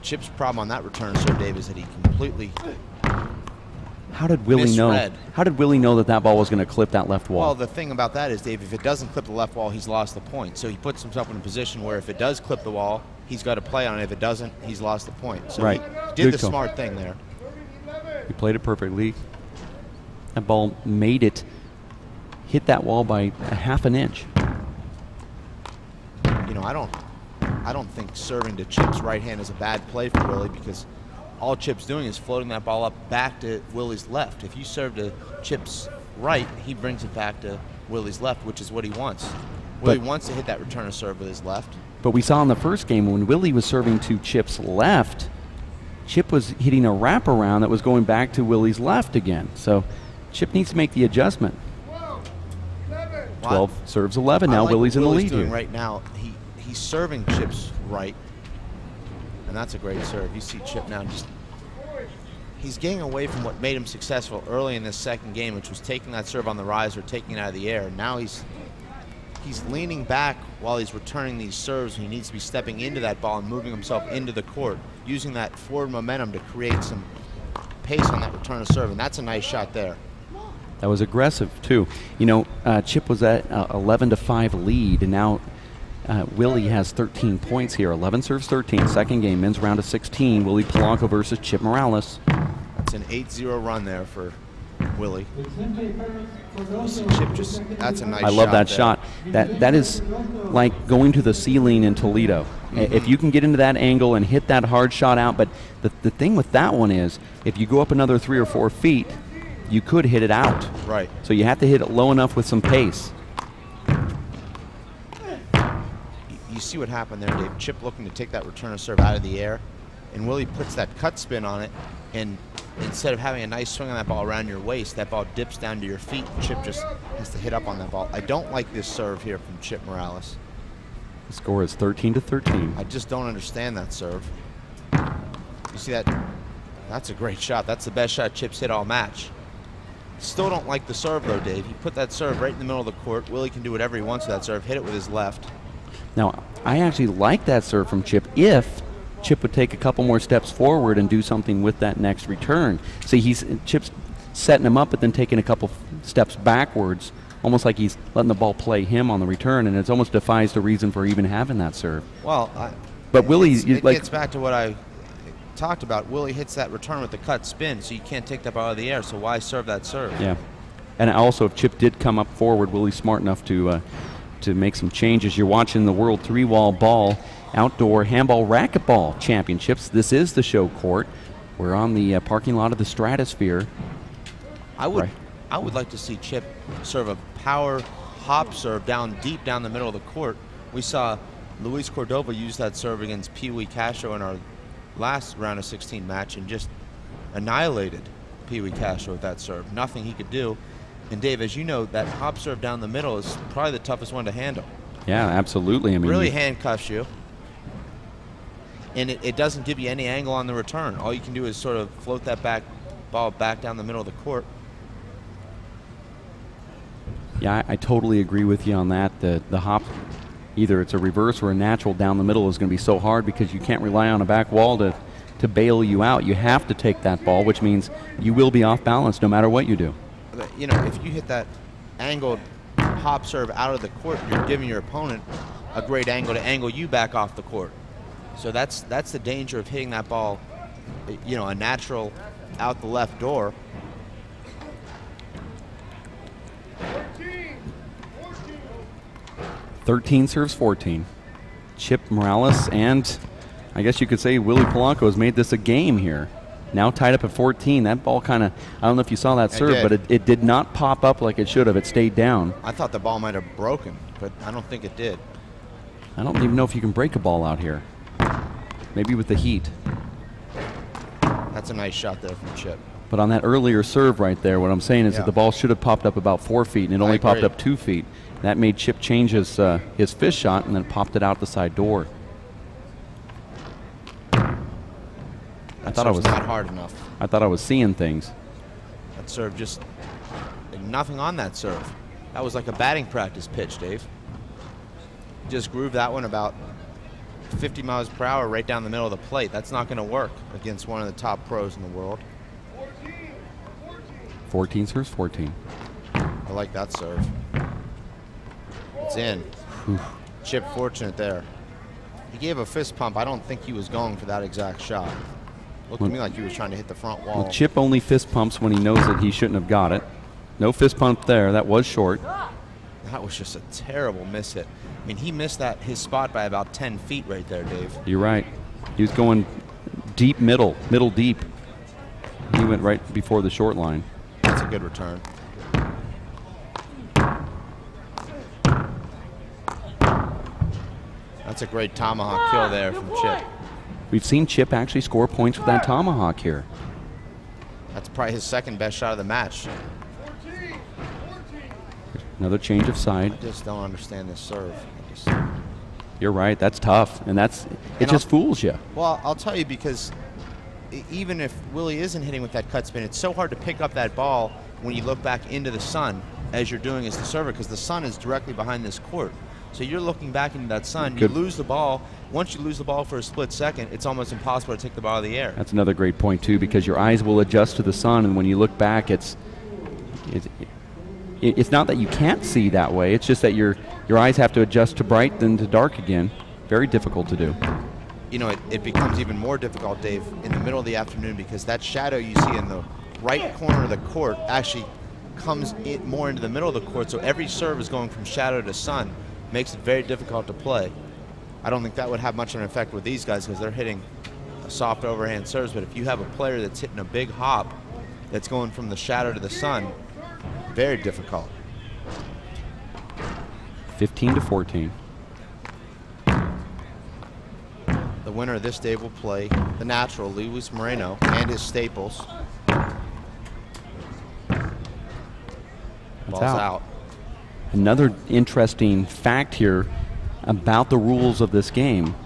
Chip's problem on that return serve, Dave, is that he completely How did Willie know? How did Willie know that that ball was going to clip that left wall? Well, the thing about that is, Dave, if it doesn't clip the left wall, he's lost the point. So he puts himself in a position where if it does clip the wall, he's got to play on it. If it doesn't, he's lost the point. So right. He did the smart thing there. He played it perfectly. That ball made it hit that wall by a half an inch. I don't think serving to Chip's right hand is a bad play for Willie, because all Chip's doing is floating that ball up back to Willie's left. If you serve to Chip's right, he brings it back to Willie's left, which is what he wants. Willie wants to hit that return serve with his left. But we saw in the first game when Willie was serving to Chip's left, Chip was hitting a wraparound that was going back to Willie's left again. So Chip needs to make the adjustment. 12 serves 11. Now Willie's in the lead here. Right now, he's serving Chip's right. And that's a great serve. You see Chip now he's getting away from what made him successful early in this second game, which was taking that serve on the rise or taking it out of the air. Now he's leaning back while he's returning these serves. He needs to be stepping into that ball and moving himself into the court, using that forward momentum to create some pace on that return of serve, and that's a nice shot there. That was aggressive too. Chip was at 11-5 lead, and now Willie has 13 points here. 11 serves 13. Second game, men's round of 16. Willie Polanco versus Chip Morales. That's an 8-0 run there for Willie. Chip that's a nice shot. I love that shot. That is like going to the ceiling in Toledo. If you can get into that angle and hit that hard shot out, but the thing with that one is, if you go up another 3 or 4 feet, you could hit it out. Right. So you have to hit it low enough with some pace. You see what happened there, Dave. Chip looking to take that return of serve out of the air, and Willie puts that cut spin on it, and instead of having a nice swing on that ball around your waist, that ball dips down to your feet, and Chip just has to hit up on that ball. I don't like this serve here from Chip Morales. The score is 13-13. I just don't understand that serve. You see that? That's a great shot. That's the best shot Chip's hit all match. Still don't like the serve, though, Dave. He put that serve right in the middle of the court. Willie can do whatever he wants with that serve. Hit it with his left. Now, I actually like that serve from Chip if Chip would take a couple more steps forward and do something with that next return. See, Chip's setting him up, but then taking a couple steps backwards, almost like he's letting the ball play him on the return, and it almost defies the reason for even having that serve. Well, but Willie, it gets back to what I talked about. Willie hits that return with the cut spin, so you can't take that ball out of the air, so why serve that serve? Yeah. And also, if Chip did come up forward, Willie's smart enough to make some changes. You're watching the World 3-Wall Ball Outdoor Handball Racquetball Championships. This is the show court. We're on the parking lot of the Stratosphere. I would like to see Chip serve a power hop serve down deep down the middle of the court. We saw Luis Cordova used that serve against Pee Wee Castro in our last round of 16 match and just annihilated Pee Wee Castro with that serve. Nothing he could do. And Dave, as you know, that hop serve down the middle is probably the toughest one to handle. Yeah, absolutely. I mean, really handcuffs you. And it doesn't give you any angle on the return. All you can do is sort of float that ball back down the middle of the court. Yeah, I totally agree with you on that. The hop, either it's a reverse or a natural down the middle, is going to be so hard because you can't rely on a back wall to bail you out. You have to take that ball, which means you will be off balance no matter what you do. You know, if you hit that angled hop serve out of the court, you're giving your opponent a great angle to angle you back off the court. So that's the danger of hitting that ball, you know, a natural out the left door. 13 serves 14. Chip Morales and I guess you could say Willie Polanco has made this a game here. Now tied up at 14. That ball kind of, I don't know if you saw that serve, but it did not pop up like it should have. It stayed down. I thought the ball might have broken, but I don't think it did. I don't even know if you can break a ball out here. Maybe with the heat. That's a nice shot there from Chip. But on that earlier serve right there, what I'm saying is that the ball should have popped up about 4 feet, and it only popped up 2 feet. That made Chip change his fist shot and then popped it out the side door. I thought I was not hard enough. I thought I was seeing things. That serve just nothing on that serve. That was like a batting practice pitch, Dave. Just grooved that one about 50 miles per hour right down the middle of the plate. That's not going to work against one of the top pros in the world. 14 serves 14. I like that serve. It's in. Chip fortunate there. He gave a fist pump. I don't think he was going for that exact shot. Looked to me like he was trying to hit the front wall. Well, Chip only fist pumps when he knows that he shouldn't have got it. No fist pump there. That was short. That was just a terrible miss hit. I mean, he missed his spot by about 10 feet right there, Dave. You're right. He was going deep middle deep. He went right before the short line. That's a good return. That's a great tomahawk kill there from Chip. We've seen Chip actually score points with that tomahawk here. That's probably his second best shot of the match. Another change of side. I just don't understand this serve. You're right. That's tough, and it just fools you. Well, I'll tell you, because even if Willie isn't hitting with that cut spin, it's so hard to pick up that ball when you look back into the sun as you're doing as the server, because the sun is directly behind this court. So you're looking back into that sun, you lose the ball. Once you lose the ball for a split second, it's almost impossible to take the ball out of the air. That's another great point, too, because your eyes will adjust to the sun, and when you look back, it's not that you can't see that way. It's just that your eyes have to adjust to bright then to dark again. Very difficult to do. You know, it becomes even more difficult, Dave, in the middle of the afternoon, because that shadow you see in the right corner of the court actually comes more into the middle of the court, so every serve is going from shadow to sun. Makes it very difficult to play. I don't think that would have much of an effect with these guys because they're hitting soft overhand serves, but if you have a player that's hitting a big hop that's going from the shadow to the sun, very difficult. 15 to 14. The winner of this day will play the natural, Luis Moreno, and his staples. Ball's out. Another interesting fact here about the rules of this game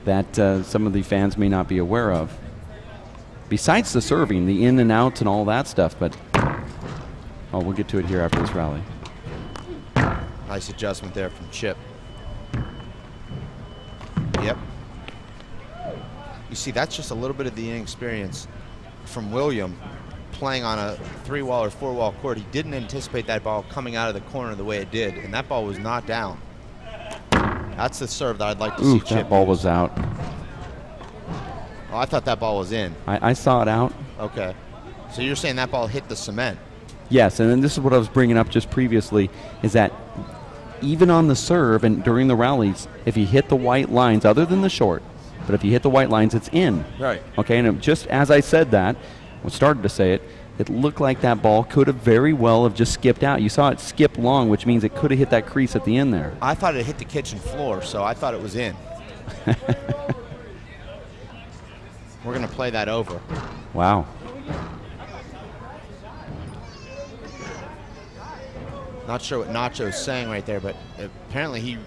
that some of the fans may not be aware of. Besides the serving, the in and outs and all that stuff, but we'll get to it here after this rally. Nice adjustment there from Chip. Yep. You see, that's just a little bit of the inexperience from William playing on a 3-wall or 4-wall court. He didn't anticipate that ball coming out of the corner the way it did, and that ball was not down. That's the serve that I'd like to see Chip that ball was out. Oh, I thought that ball was in. I saw it out. Okay. So you're saying that ball hit the cement? Yes, and then this is what I was bringing up just previously, is that even on the serve and during the rallies, if you hit the white lines, other than the short, but if you hit the white lines, it's in. Right. Okay, and just as I said that, started to say it, it looked like that ball could have very well have just skipped out. You saw it skip long, which means it could have hit that crease at the end there. I thought it hit the kitchen floor, so I thought it was in. We're going to play that over. Wow. Not sure what Nacho's saying right there, but apparently he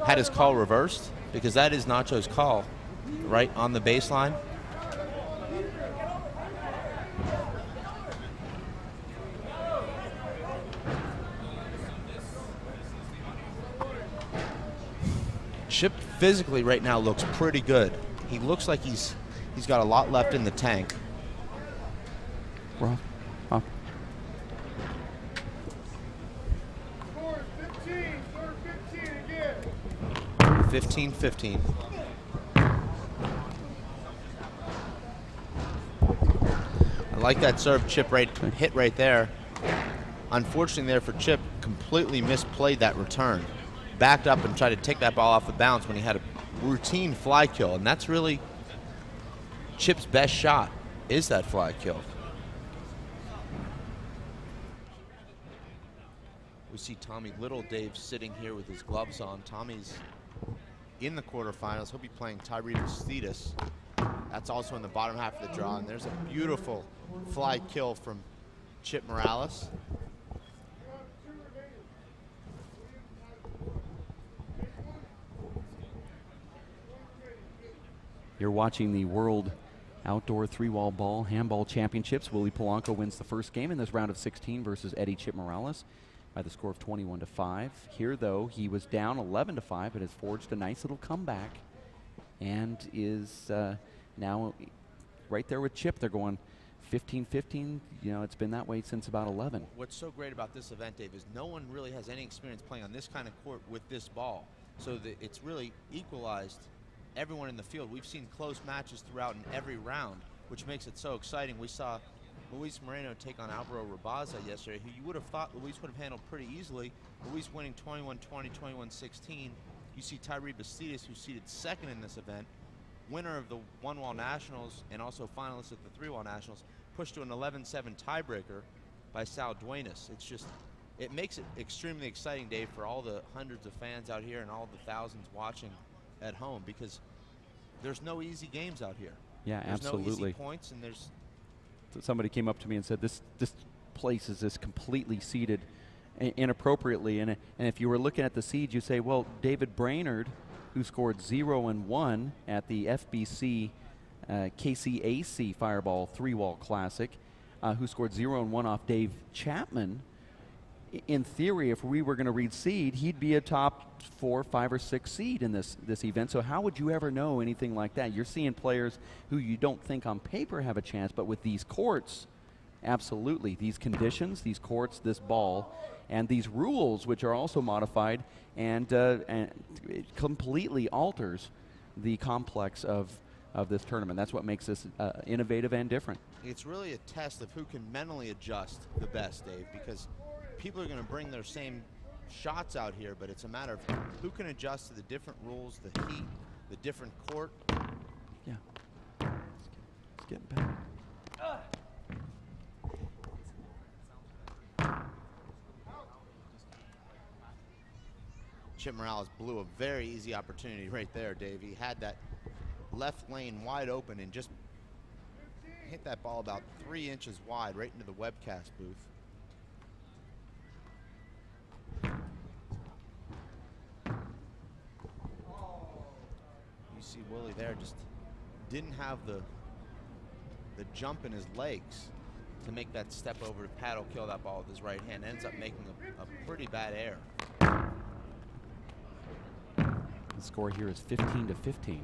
had his call reversed, because that is Nacho's call right on the baseline. Chip physically right now looks pretty good. He looks like he's got a lot left in the tank. We're off. 15-15. I like that serve Chip hit right there. Unfortunately there for Chip, completely misplayed that return. Backed up and tried to take that ball off the bounce when he had a routine fly kill, and that's really Chip's best shot, is that fly kill. We see Tommy Little, Dave, sitting here with his gloves on. Tommy's in the quarterfinals. He'll be playing Tyree Bastidas. That's also in the bottom half of the draw, and there's a beautiful fly kill from Chip Morales. You're watching the World Outdoor Three-Wall Ball Handball Championships. Willie Polanco wins the first game in this round of 16 versus Eddie Chip Morales by the score of 21-5. Here, though, he was down 11-5, but has forged a nice little comeback and is now right there with Chip. They're going 15-15. You know, it's been that way since about 11. What's so great about this event, Dave, is no one really has any experience playing on this kind of court with this ball. So it's really equalized everyone in the field. We've seen close matches throughout in every round, which makes it so exciting. We saw Luis Moreno take on Alvaro Rabaza yesterday, who you would have thought Luis would have handled pretty easily. Luis winning 21-20, 21-16. You see Tyree Bastidas, who's seated second in this event, winner of the one-wall nationals and also finalist at the three-wall nationals, pushed to an 11-7 tiebreaker by Sal Duenas. It's just, it makes it extremely exciting, Dave, for all the hundreds of fans out here and all the thousands watching at home, because there's no easy games out here. Yeah, there's absolutely. No easy points, and there's. So somebody came up to me and said, "This place is just completely seeded inappropriately." And if you were looking at the seeds, you say, "Well, David Brainerd, who scored 0-1 at the FBC KCAC Fireball Three-Wall Classic, who scored 0-1 off Dave Chapman." In theory, if we were going to read seed, he'd be a top 4, 5, or 6 seed in this event. So how would you ever know anything like that? You're seeing players who you don't think on paper have a chance, but with these courts, absolutely. These conditions, these courts, this ball, and these rules, which are also modified, and it completely alters the complex of this tournament. That's what makes this innovative and different. It's really a test of who can mentally adjust the best, Dave, because people are going to bring their same shots out here, but it's a matter of who can adjust to the different rules, the heat, the different court. Yeah. It's getting better. Chip Morales blew a very easy opportunity right there, Dave. He had that left lane wide open and just hit that ball about 3 inches wide right into the webcast booth. You see Willie there just didn't have the jump in his legs to make that step over to paddle kill that ball with his right hand. Ends up making a pretty bad error. The score here is 15-15.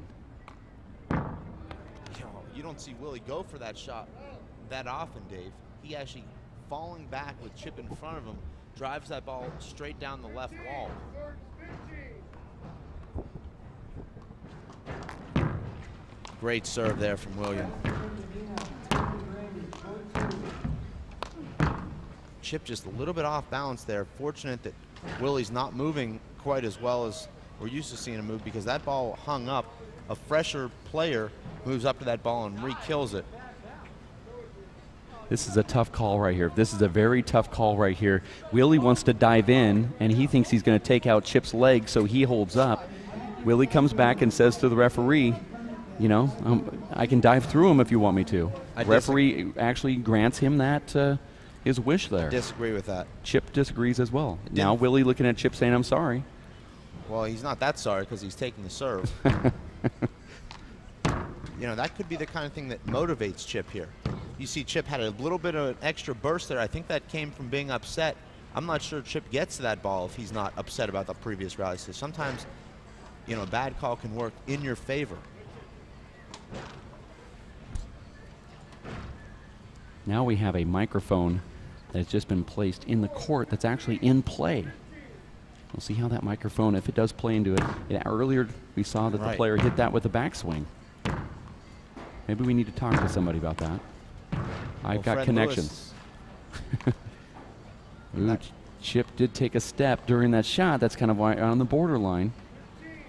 You don't see Willie go for that shot that often, Dave. He actually, falling back with Chip in front of him, drives that ball straight down the left wall. Great serve there from William. Chip just a little bit off balance there. Fortunate that Willie's not moving quite as well as we're used to seeing him move, because that ball hung up. A fresher player moves up to that ball and re-kills it. This is a tough call right here. This is a very tough call right here. Willie wants to dive in, and he thinks he's going to take out Chip's leg, so he holds up. Willie comes back and says to the referee, you know, I can dive through him if you want me to. Referee actually grants him that his wish there. I disagree with that. Chip disagrees as well. Now Willie looking at Chip saying, I'm sorry. Well, he's not that sorry because he's taking the serve. You know, that could be the kind of thing that motivates Chip here. You see Chip had a little bit of an extra burst there. I think that came from being upset. I'm not sure Chip gets to that ball if he's not upset about the previous rally. So sometimes, you know, a bad call can work in your favor. Now we have a microphone that has just been placed in the court that's actually in play. We'll see how that microphone, if it does play into it. Earlier we saw that the player hit that with a backswing. Maybe we need to talk to somebody about that. I've got Fred connections. Ooh, Chip did take a step during that shot. That's kind of why on the borderline.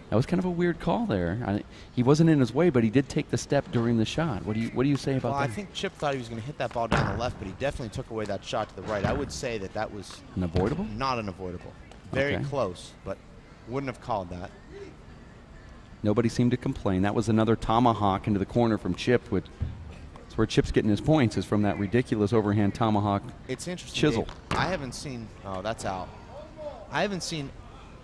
That was kind of a weird call there. He wasn't in his way, but he did take the step during the shot. What do you say about that? I think Chip thought he was going to hit that ball down the left, but he definitely took away that shot to the right. I would say that that was unavoidable. Not unavoidable. Very close, but wouldn't have called that. Nobody seemed to complain. That was another tomahawk into the corner from Chip. It's where Chip's getting his points, is from that ridiculous overhand tomahawk. It's interesting. Chisel. Dave, I haven't seen. Oh, that's out. I haven't seen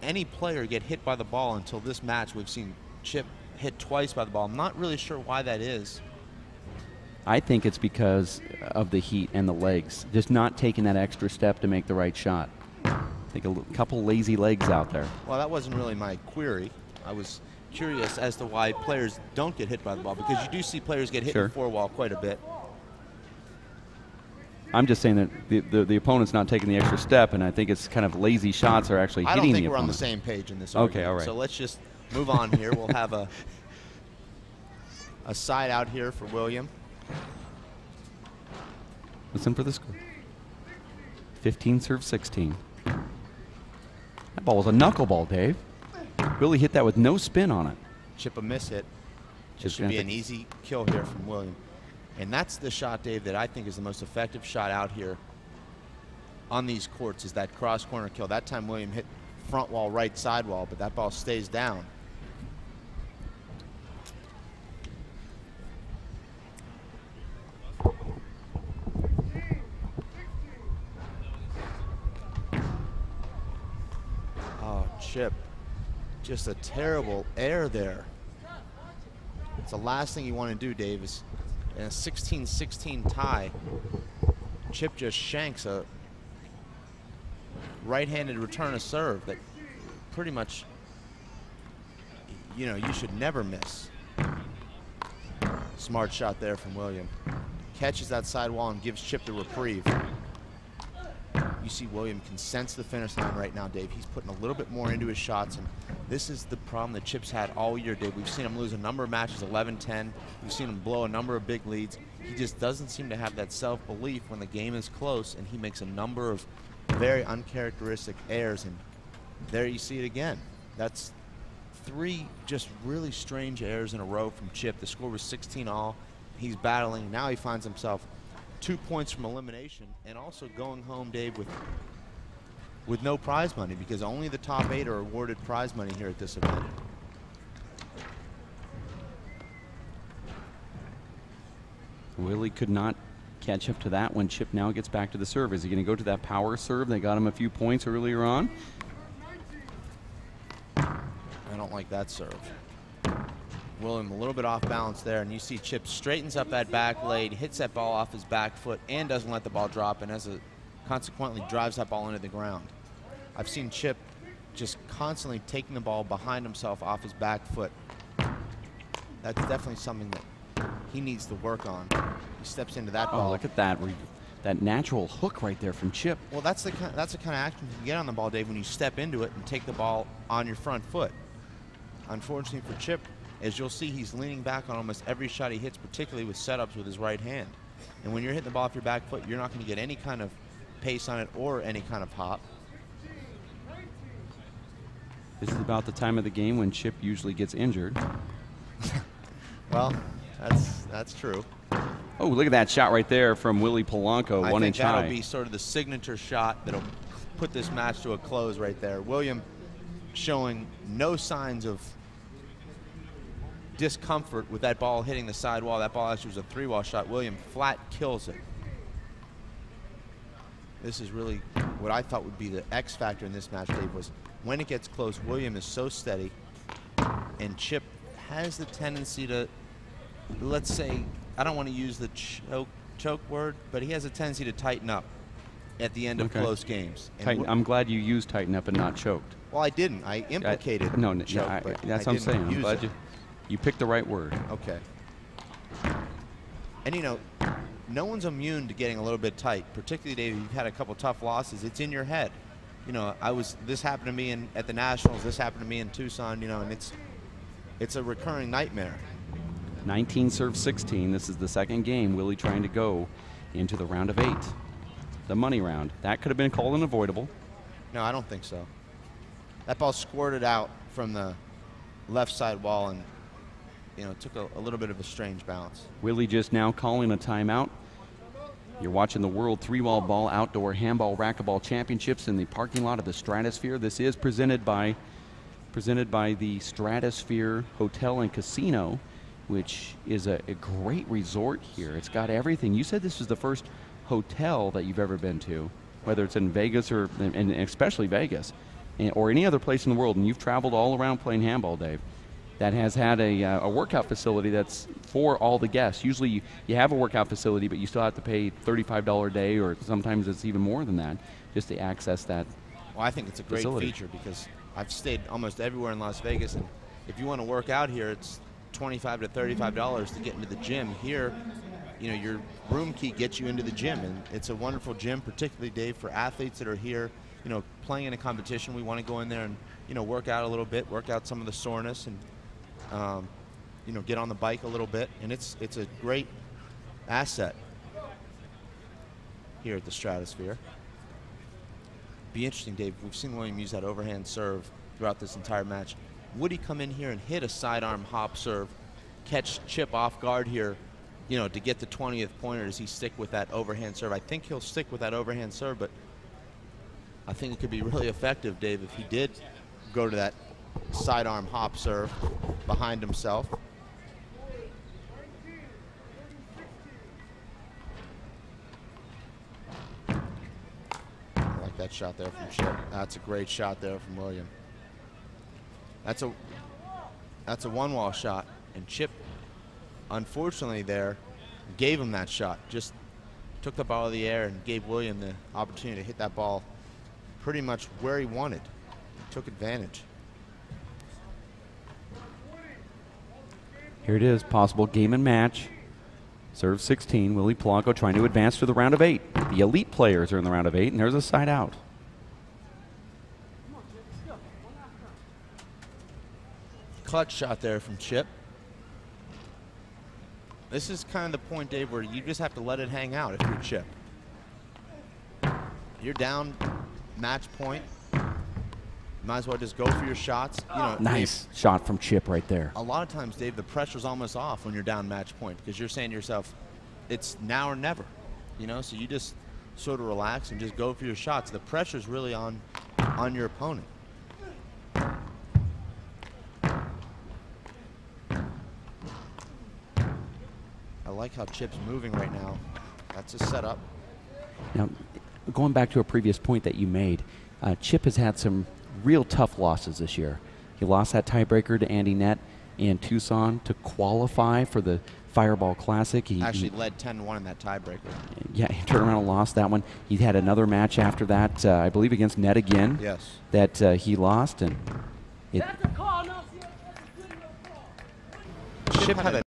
any player get hit by the ball until this match. We've seen Chip hit twice by the ball. I'm not really sure why that is. I think it's because of the heat and the legs. Just not taking that extra step to make the right shot. I think a couple lazy legs out there. Well, that wasn't really my query. I was curious as to why players don't get hit by the ball, because you do see players get hit in the four-wall quite a bit. I'm just saying that the opponent's not taking the extra step, and I think it's kind of lazy shots are actually hitting the opponent. I don't think we're on the same page in this argument. Okay, all right. So let's just move on here. We'll have a side out here for William. Listen for the score. 15 serve 16. That ball was a knuckleball, Dave. Willie hit that with no spin on it. Chip a miss hit. Just should be an easy kill here from William. And that's the shot, Dave, that I think is the most effective shot out here on these courts, is that cross corner kill. That time William hit front wall, right side wall, but that ball stays down. Oh, Chip. Just a terrible error there. It's the last thing you want to do, Dave, is in a 16-16 tie. Chip just shanks a right-handed return of serve that pretty much, you know, you should never miss. Smart shot there from William. Catches that side wall and gives Chip the reprieve. You see William can sense the finish line right now, Dave. He's putting a little bit more into his shots, and this is the problem that Chip's had all year, Dave. We've seen him lose a number of matches, 11-10. We've seen him blow a number of big leads. He just doesn't seem to have that self-belief when the game is close, and he makes a number of very uncharacteristic errors, and there you see it again. That's 3 just really strange errors in a row from Chip. The score was 16-all. He's battling. Now he finds himself 2 points from elimination, and also going home, Dave, with no prize money, because only the top 8 are awarded prize money here at this event. Willie could not catch up to that when Chip now gets back to the serve. Is he going to go to that power serve? They got him a few points earlier on. I don't like that serve. William a little bit off balance there, and you see Chip straightens up that back leg, hits that ball off his back foot, and doesn't let the ball drop, and consequently drives that ball into the ground. I've seen Chip just constantly taking the ball behind himself off his back foot. That's definitely something that he needs to work on. He steps into that ball. Oh, look at that. That natural hook right there from Chip. Well, that's the kind of action you can get on the ball, Dave, when you step into it and take the ball on your front foot. Unfortunately for Chip, as you'll see, he's leaning back on almost every shot he hits, particularly with setups with his right hand. And when you're hitting the ball off your back foot, you're not going to get any kind of pace on it or any kind of hop. This is about the time of the game when Chip usually gets injured. Well, that's true. Oh, look at that shot right there from Willie Polanco, I 1 think inch high. that'll be sort of the signature shot that'll put this match to a close right there. William showing no signs of discomfort with that ball hitting the side wall. That ball actually was a 3-wall shot. William flat kills it. This is really what I thought would be the X factor in this match, Dave, was when it gets close, William is so steady, and Chip has the tendency to, let's say, I don't want to use the choke word, but he has a tendency to tighten up at the end of close games. And I'm glad you used tighten up and not choked. Well, I didn't. I implicated choke, but that's I what I'm saying. didn't I'm glad use you picked the right word. Okay. And you know, no one's immune to getting a little bit tight, particularly, Dave, you've had a couple tough losses. It's in your head. You know, this happened to me at the Nationals, this happened to me in Tucson, you know, and it's a recurring nightmare. 19 serve 16. This is the second game. Willie trying to go into the round of 8. The money round. That could have been called unavoidable. No, I don't think so. That ball squirted out from the left side wall and, you know, took a little bit of a strange bounce. Willie just now calling a timeout. You're watching the World 3-Wall Ball Outdoor Handball Racquetball Championships in the parking lot of the Stratosphere. This is presented by the Stratosphere Hotel and Casino, which is a great resort here. It's got everything. You said this was the first hotel that you've ever been to, whether it's in Vegas and especially Vegas, or any other place in the world, and you've traveled all around playing handball, Dave, that has had a workout facility that's for all the guests. Usually you have a workout facility, but you still have to pay $35 a day, or sometimes it's even more than that, just to access that. Well, I think it's a great feature because I've stayed almost everywhere in Las Vegas, and if you want to work out here, it's $25 to $35 to get into the gym. Here, you know, your room key gets you into the gym, and it's a wonderful gym, particularly, Dave, for athletes that are here, you know, playing in a competition. We want to go in there and, you know, work out a little bit, work out some of the soreness, and you know, get on the bike a little bit, and it's a great asset here at the Stratosphere. Be interesting, Dave. We've seen William use that overhand serve throughout this entire match. Would he come in here and hit a sidearm hop serve, catch Chip off guard here, you know, to get the 20th point, or does he stick with that overhand serve? I think he'll stick with that overhand serve, but I think it could be really effective, Dave, if he did go to that sidearm hop serve behind himself. I like that shot there from Chip. That's a great shot there from William. That's a one-wall shot, and Chip, unfortunately, there gave him that shot. Just took the ball out of the air and gave William the opportunity to hit that ball pretty much where he wanted. He took advantage. Here it is, possible game and match. Serve 16, Willie Polanco trying to advance to the round of 8. The elite players are in the round of 8, and there's a side out. Clutch shot there from Chip. This is kind of the point, Dave, where you just have to let it hang out if you're Chip. You're down match point. Might as well just go for your shots. You know, Nice Dave, shot from Chip right there. a lot of times, Dave, the pressure's almost off when you're down match point because you're saying to yourself, it's now or never. You know, so you just sort of relax and just go for your shots. The pressure's really on your opponent. I like how Chip's moving right now. That's a setup. Now, going back to a previous point that you made, Chip has had some real tough losses this year. He lost that tiebreaker to Andy Nett in Tucson to qualify for the Fireball Classic. He actually led 10-1 in that tiebreaker. Yeah, he turned around and lost that one. He had another match after that, I believe against Nett again. Yes. That he lost, and That's a call, no, Chip had a